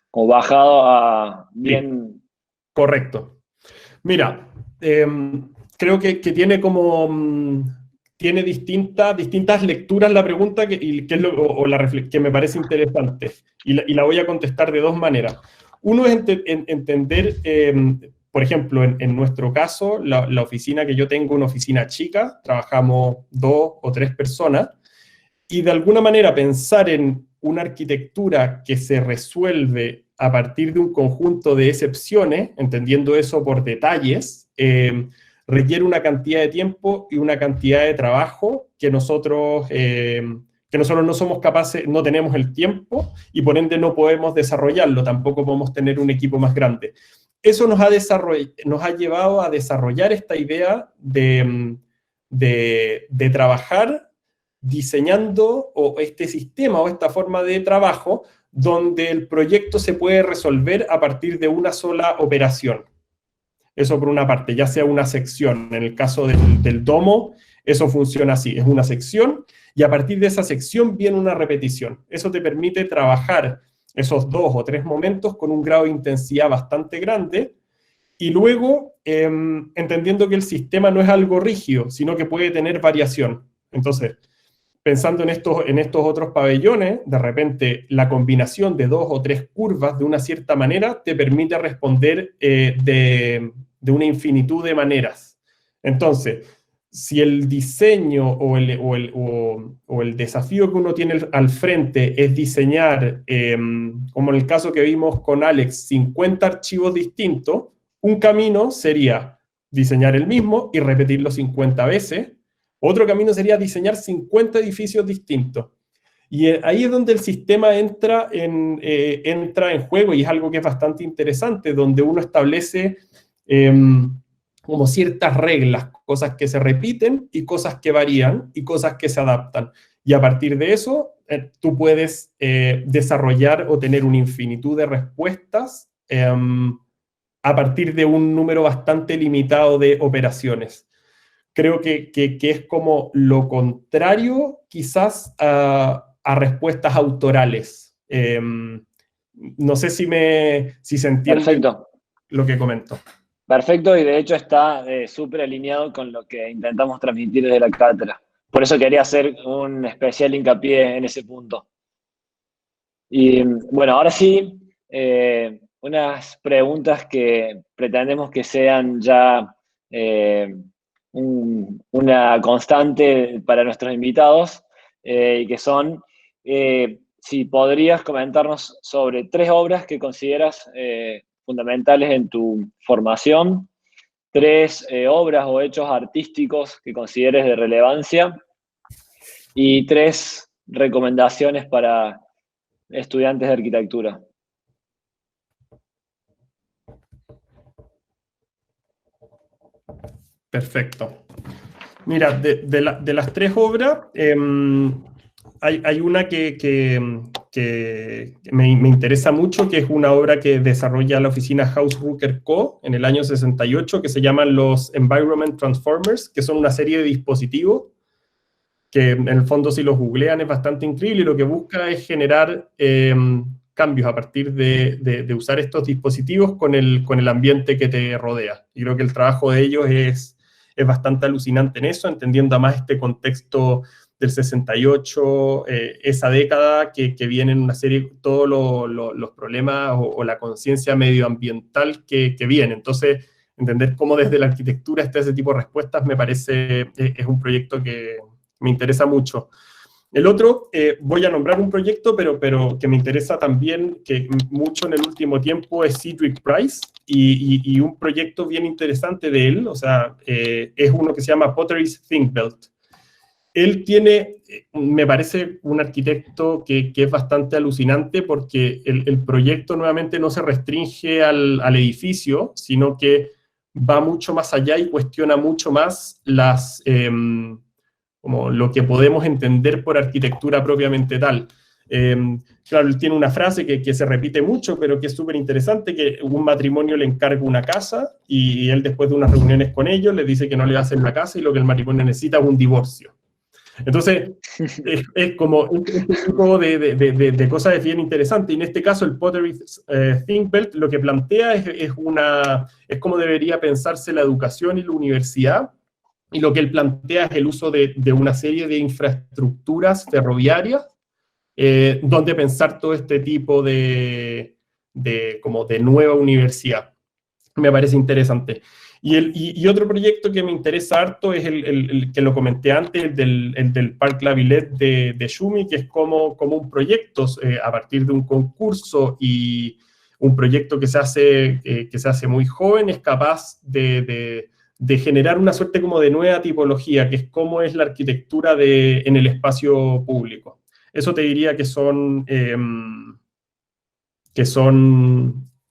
como bajado a bien. Sí, correcto. Mira, creo que tiene tiene distintas lecturas la pregunta que me parece interesante. Y la voy a contestar de dos maneras. Uno es entender, por ejemplo, en nuestro caso, la oficina que yo tengo, una oficina chica, trabajamos 2 o 3 personas, y de alguna manera pensar en una arquitectura que se resuelve a partir de un conjunto de excepciones, entendiendo eso por detalles, requiere una cantidad de tiempo y una cantidad de trabajo que nosotros no somos capaces, no tenemos el tiempo y por ende no podemos desarrollarlo, tampoco podemos tener un equipo más grande. Eso nos ha llevado a desarrollar esta idea de trabajar diseñando este sistema o esta forma de trabajo donde el proyecto se puede resolver a partir de una sola operación. Eso por una parte, ya sea una sección. En el caso del domo, eso funciona así, es una sección y a partir de esa sección viene una repetición. Eso te permite trabajar esos 2 o 3 momentos con un grado de intensidad bastante grande y luego entendiendo que el sistema no es algo rígido, sino que puede tener variación. Entonces, pensando en estos otros pabellones, de repente la combinación de 2 o 3 curvas de una cierta manera te permite responder de una infinitud de maneras. Entonces, si el diseño o el desafío que uno tiene al frente es diseñar, como en el caso que vimos con Alex, 50 archivos distintos, un camino sería diseñar el mismo y repetirlo 50 veces. Otro camino sería diseñar 50 edificios distintos. Y ahí es donde el sistema entra en juego y es algo que es bastante interesante, donde uno establece como ciertas reglas, cosas que se repiten y cosas que varían y cosas que se adaptan. Y a partir de eso, tú puedes desarrollar o tener una infinitud de respuestas a partir de un número bastante limitado de operaciones. Creo que es como lo contrario quizás a respuestas autorales. No sé si se entiende. Perfecto. Lo que comento. Perfecto, y de hecho está súper alineado con lo que intentamos transmitir desde la cátedra. Por eso quería hacer un especial hincapié en ese punto. Y bueno, ahora sí, unas preguntas que pretendemos que sean ya una constante para nuestros invitados, y que son, si podrías comentarnos sobre 3 obras que consideras fundamentales en tu formación, 3 obras o hechos artísticos que consideres de relevancia y 3 recomendaciones para estudiantes de arquitectura. Perfecto. Mira, de las 3 obras, hay una que me interesa mucho, que es una obra que desarrolla la oficina Hausrucker Co. en el año 68, que se llaman los Environment Transformers, que son una serie de dispositivos que en el fondo si los googlean es bastante increíble y lo que busca es generar cambios a partir de usar estos dispositivos con el ambiente que te rodea. Y creo que el trabajo de ellos es bastante alucinante en eso, entendiendo además este contexto del 68, esa década que viene en una serie, todos los problemas o la conciencia medioambiental que viene. Entonces, entender cómo desde la arquitectura está ese tipo de respuestas me parece, es un proyecto que me interesa mucho. El otro, voy a nombrar un proyecto, pero que me interesa también, que mucho en el último tiempo, es Cedric Price, y un proyecto bien interesante de él, o sea, es uno que se llama Potteries Think Belt. Él tiene, me parece, un arquitecto que es bastante alucinante, porque el proyecto nuevamente no se restringe al edificio, sino que va mucho más allá y cuestiona mucho más las... como lo que podemos entender por arquitectura propiamente tal. Claro, él tiene una frase que se repite mucho, pero que es súper interesante, que un matrimonio le encarga una casa, y él después de unas reuniones con ellos le dice que no le hacen la casa, y lo que el matrimonio necesita es un divorcio. Entonces, es como este tipo de cosas es bien interesante, y en este caso el Pottery Think Belt lo que plantea es cómo debería pensarse la educación y la universidad. Y lo que él plantea es el uso de una serie de infraestructuras ferroviarias, donde pensar todo este tipo como de nueva universidad. Me parece interesante. Y otro proyecto que me interesa harto es el que lo comenté antes, el del Parc La Villette de Xumi, que es como un proyecto a partir de un concurso, y un proyecto que se hace muy joven, es capaz de generar una suerte como de nueva tipología, que es cómo es la arquitectura en el espacio público. Eso te diría que son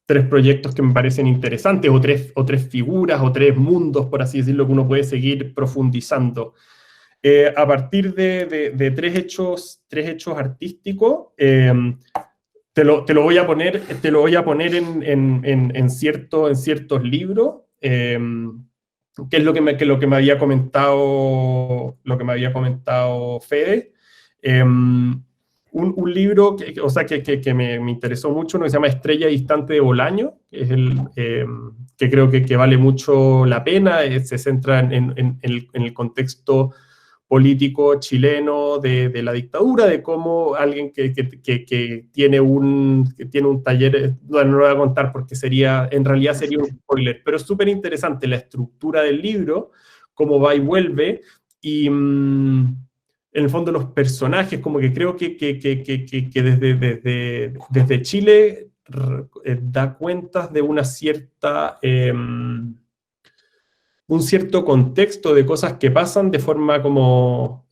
3 proyectos que me parecen interesantes, o tres figuras, o 3 mundos, por así decirlo, que uno puede seguir profundizando. A partir de 3 hechos artísticos, te lo voy a poner en ciertos libros, que es lo que me había comentado Fede. Un libro que me interesó mucho, uno que se llama Estrella Distante de Bolaño, que es que creo que vale mucho la pena, se centra en el contexto político chileno de la dictadura, de cómo alguien que tiene un taller, no lo voy a contar porque en realidad sería un spoiler, pero es súper interesante la estructura del libro, cómo va y vuelve, y en el fondo los personajes, como que creo que desde Chile da cuentas de una cierta... un cierto contexto de cosas que pasan de forma como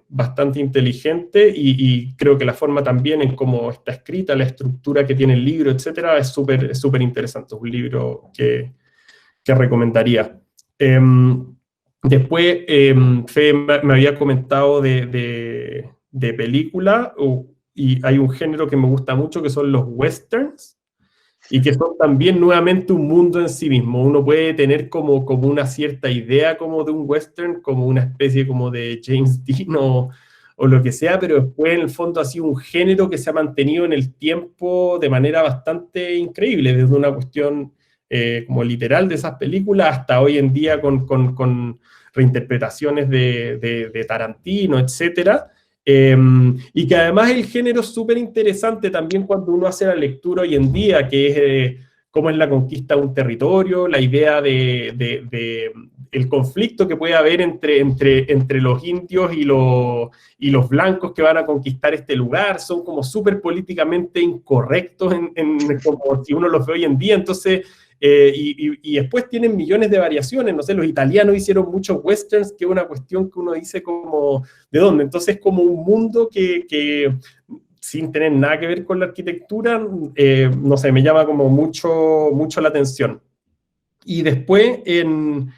bastante inteligente, y creo que la forma también en cómo está escrita, la estructura que tiene el libro, etcétera, es súper interesante. Es un libro que recomendaría. Después, Fede me había comentado de película, y hay un género que me gusta mucho, que son los westerns, y que son también nuevamente un mundo en sí mismo. Uno puede tener como una cierta idea como de un western, como una especie como de James Dean o lo que sea, pero después en el fondo ha sido un género que se ha mantenido en el tiempo de manera bastante increíble, desde una cuestión como literal de esas películas hasta hoy en día con reinterpretaciones de Tarantino, etcétera. Y que además el género es súper interesante también cuando uno hace la lectura hoy en día, que es cómo es la conquista de un territorio, la idea el conflicto que puede haber entre los indios y los blancos que van a conquistar este lugar. Son como súper políticamente incorrectos como si uno los ve hoy en día. Entonces, y después tienen millones de variaciones. No sé, los italianos hicieron muchos westerns, que es una cuestión que uno dice como, ¿de dónde? Entonces, como un mundo que sin tener nada que ver con la arquitectura, no sé, me llama como mucho la atención. Y después, en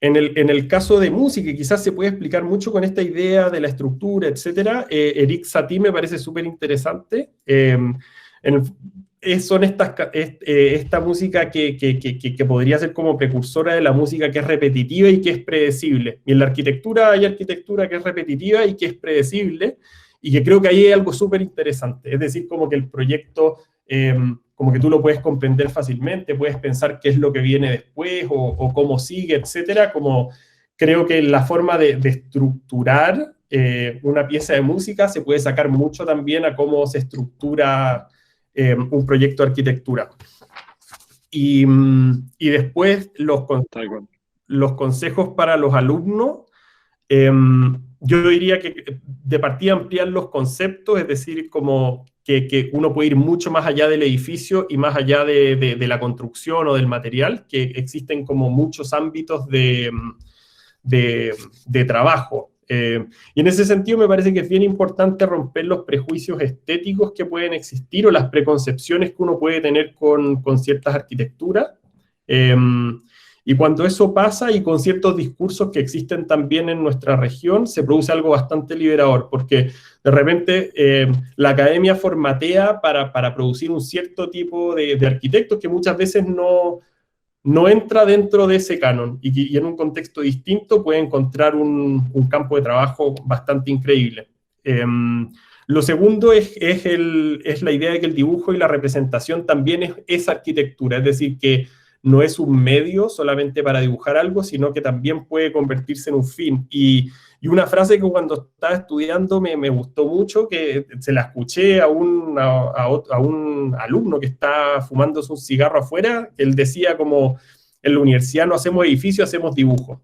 el caso de música, quizás se puede explicar mucho con esta idea de la estructura, etcétera. Erik Satie me parece súper interesante. Son esta música que podría ser como precursora de la música que es repetitiva y que es predecible. Y en la arquitectura hay arquitectura que es repetitiva y que es predecible, y que creo que ahí hay algo súper interesante. Es decir, como que el proyecto, como que tú lo puedes comprender fácilmente, puedes pensar qué es lo que viene después o cómo sigue, etcétera, como creo que la forma de estructurar una pieza de música se puede sacar mucho también a cómo se estructura un proyecto de arquitectura. Y después los consejos para los alumnos, yo diría que de partida ampliar los conceptos, es decir, como que uno puede ir mucho más allá del edificio y más allá de la construcción o del material, que existen como muchos ámbitos de trabajo. Y en ese sentido me parece que es bien importante romper los prejuicios estéticos que pueden existir o las preconcepciones que uno puede tener con ciertas arquitecturas. Y cuando eso pasa y con ciertos discursos que existen también en nuestra región, se produce algo bastante liberador, porque de repente la academia formatea para producir un cierto tipo de arquitectos que muchas veces no entra dentro de ese canon y en un contexto distinto puede encontrar un campo de trabajo bastante increíble. Lo segundo es la idea de que el dibujo y la representación también es arquitectura, es decir, que no es un medio solamente para dibujar algo, sino que también puede convertirse en un fin. Y una frase que cuando estaba estudiando me gustó mucho, que se la escuché a un alumno que está fumándose un cigarro afuera, que él decía como, en la universidad no hacemos edificios, hacemos dibujos.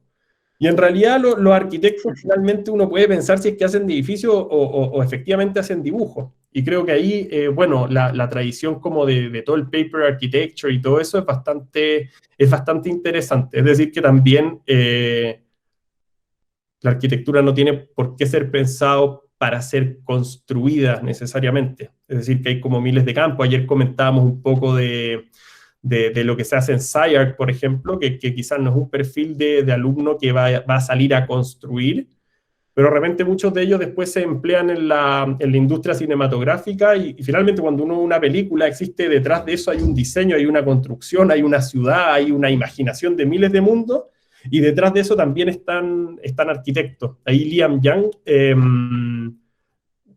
Y en realidad los arquitectos finalmente uno puede pensar si es que hacen edificios o efectivamente hacen dibujos. Y creo que ahí, bueno, la tradición como de todo el paper architecture y todo eso es bastante interesante. Es decir, que también la arquitectura no tiene por qué ser pensado para ser construida necesariamente. Es decir, que hay como miles de campos. Ayer comentábamos un poco de lo que se hace en SciArt, por ejemplo, que quizás no es un perfil de alumno que va a salir a construir, pero de repente muchos de ellos después se emplean en la industria cinematográfica y finalmente cuando uno ve una película existe detrás de eso, hay un diseño, hay una construcción, hay una ciudad, hay una imaginación de miles de mundos, y detrás de eso también están arquitectos. Ahí Liam Young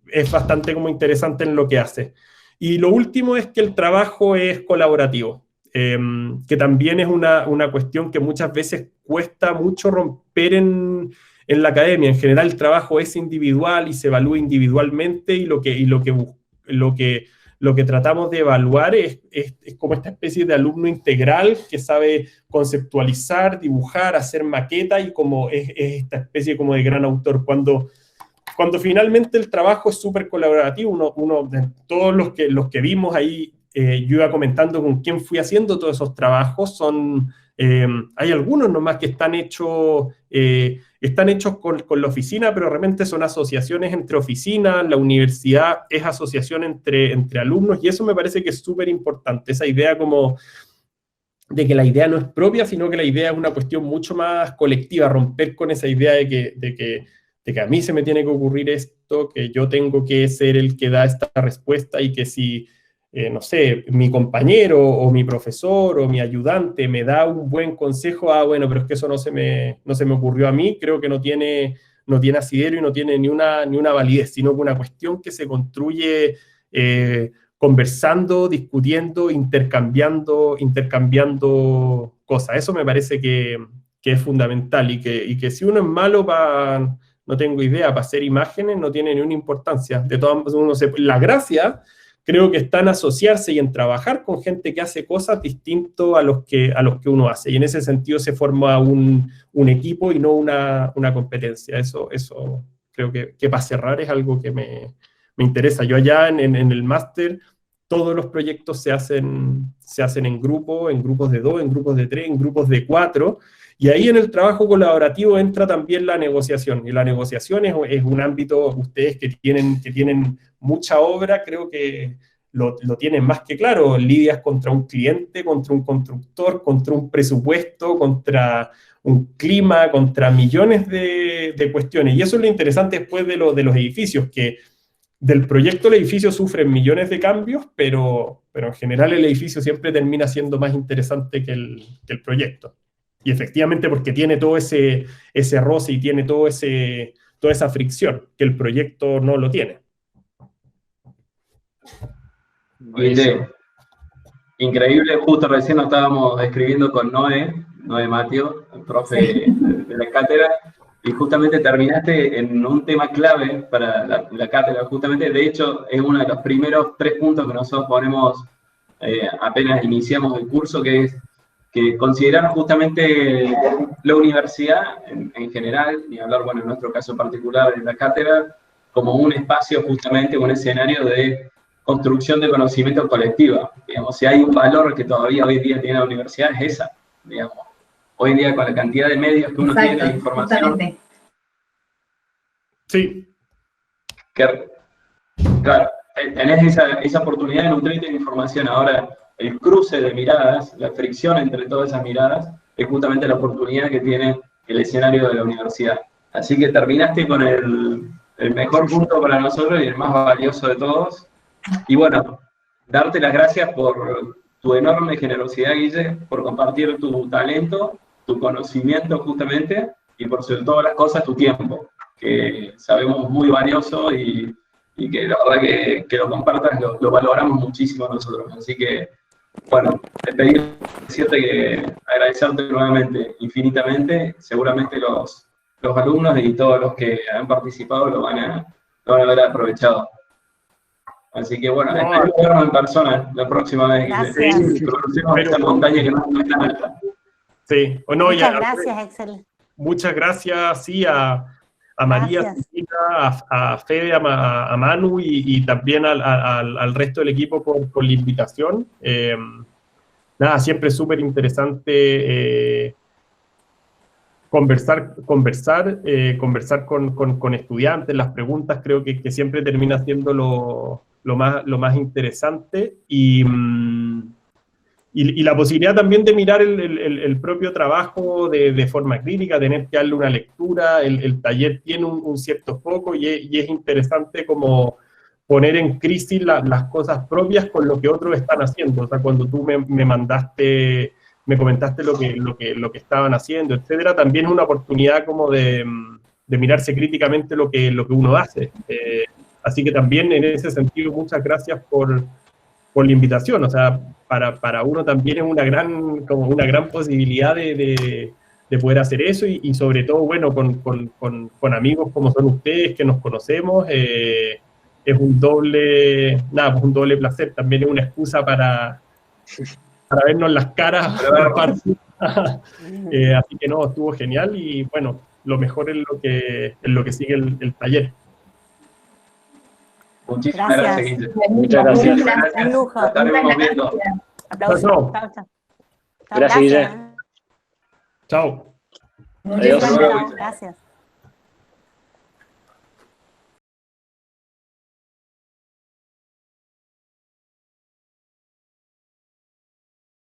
es bastante como interesante en lo que hace. Y lo último es que el trabajo es colaborativo, que también es una cuestión que muchas veces cuesta mucho romper en la academia. En general el trabajo es individual y se evalúa individualmente y lo que tratamos de evaluar es como esta especie de alumno integral que sabe conceptualizar, dibujar, hacer maqueta y como es esta especie como de gran autor. Cuando finalmente el trabajo es súper colaborativo, uno de todos los que vimos ahí, yo iba comentando con quién fui haciendo todos esos trabajos, hay algunos nomás que están hechos con la oficina, pero realmente son asociaciones entre oficinas, la universidad es asociación entre alumnos, y eso me parece que es súper importante, esa idea como de que la idea no es propia, sino que la idea es una cuestión mucho más colectiva, romper con esa idea de que a mí se me tiene que ocurrir esto, que yo tengo que ser el que da esta respuesta y que si, no sé, mi compañero o mi profesor o mi ayudante me da un buen consejo, bueno, pero es que eso no se me ocurrió a mí, creo que no tiene asidero y no tiene ni una validez, sino que una cuestión que se construye conversando, discutiendo, intercambiando cosas. Eso me parece que es fundamental y que si uno es malo no tengo idea, para hacer imágenes no tiene ni una importancia. De todas maneras, la gracia creo que está en asociarse y en trabajar con gente que hace cosas distintas a los que uno hace. Y en ese sentido se forma un equipo y no una competencia. Eso creo que para cerrar es algo que me interesa. Yo allá en el máster, todos los proyectos se hacen en grupos de 2, en grupos de 3, en grupos de 4, y ahí en el trabajo colaborativo entra también la negociación, y la negociación es un ámbito, ustedes que tienen mucha obra, creo que lo tienen más que claro, lidias contra un cliente, contra un constructor, contra un presupuesto, contra un clima, contra millones de cuestiones, y eso es lo interesante después de los edificios, que del proyecto el edificio sufre millones de cambios, pero en general el edificio siempre termina siendo más interesante que el proyecto. Y efectivamente porque tiene todo ese roce y tiene toda esa fricción, que el proyecto no lo tiene. Increíble, justo recién nos estábamos escribiendo con Noé Mateo, el profe de la cátedra, y justamente terminaste en un tema clave para la cátedra. Justamente, de hecho, es uno de los primeros 3 puntos que nosotros ponemos apenas iniciamos el curso, que es que considerar justamente la universidad en general, y hablar, bueno, en nuestro caso particular de la cátedra, como un espacio justamente, un escenario de construcción de conocimiento colectiva. Digamos, si hay un valor que todavía hoy día tiene la universidad, es esa, digamos. Hoy en día, con la cantidad de medios que uno tiene de información. Justamente. Sí. Que, claro, tenés esa oportunidad de nutrirte de información. Ahora, el cruce de miradas, la fricción entre todas esas miradas, es justamente la oportunidad que tiene el escenario de la universidad. Así que terminaste con el mejor punto para nosotros y el más valioso de todos. Y bueno, darte las gracias por tu enorme generosidad, Guille, por compartir tu talento, tu conocimiento justamente, y por sobre todas las cosas, tu tiempo, que sabemos muy valioso y que la verdad que lo compartas, lo valoramos muchísimo nosotros. Así que, bueno, agradecerte nuevamente, infinitamente. Seguramente los alumnos y todos los que han participado lo van a haber aprovechado. Así que bueno, esperemos vernos en persona la próxima vez. Gracias. Que conocemos esta montaña que no es tan alta. Sí, Muchas gracias, Excel. Muchas gracias, sí, a María, a Fede, a Manu y también al resto del equipo por la invitación. Nada, siempre es súper interesante conversar con estudiantes. Las preguntas creo que siempre termina siendo lo más interesante, y la posibilidad también de mirar el propio trabajo de forma crítica, tener que darle una lectura. El taller tiene un cierto foco y es interesante como poner en crisis las cosas propias con lo que otros están haciendo. O sea, cuando tú me comentaste lo que estaban haciendo, etcétera, también es una oportunidad como de mirarse críticamente lo que uno hace. Así que también en ese sentido, muchas gracias por la invitación. O sea, para uno también es una gran posibilidad de poder hacer eso, y sobre todo, bueno, con amigos como son ustedes, que nos conocemos, es un doble placer. También es una excusa para vernos las caras. Así que no, estuvo genial, y bueno, lo mejor es lo que sigue el taller. Muchísimas gracias, Guille. Muchas gracias. Un lujo. Nos estaremos viendo. Aplausos. Chao. Chao. Gracias, Guille. Chao. Adiós. Gracias.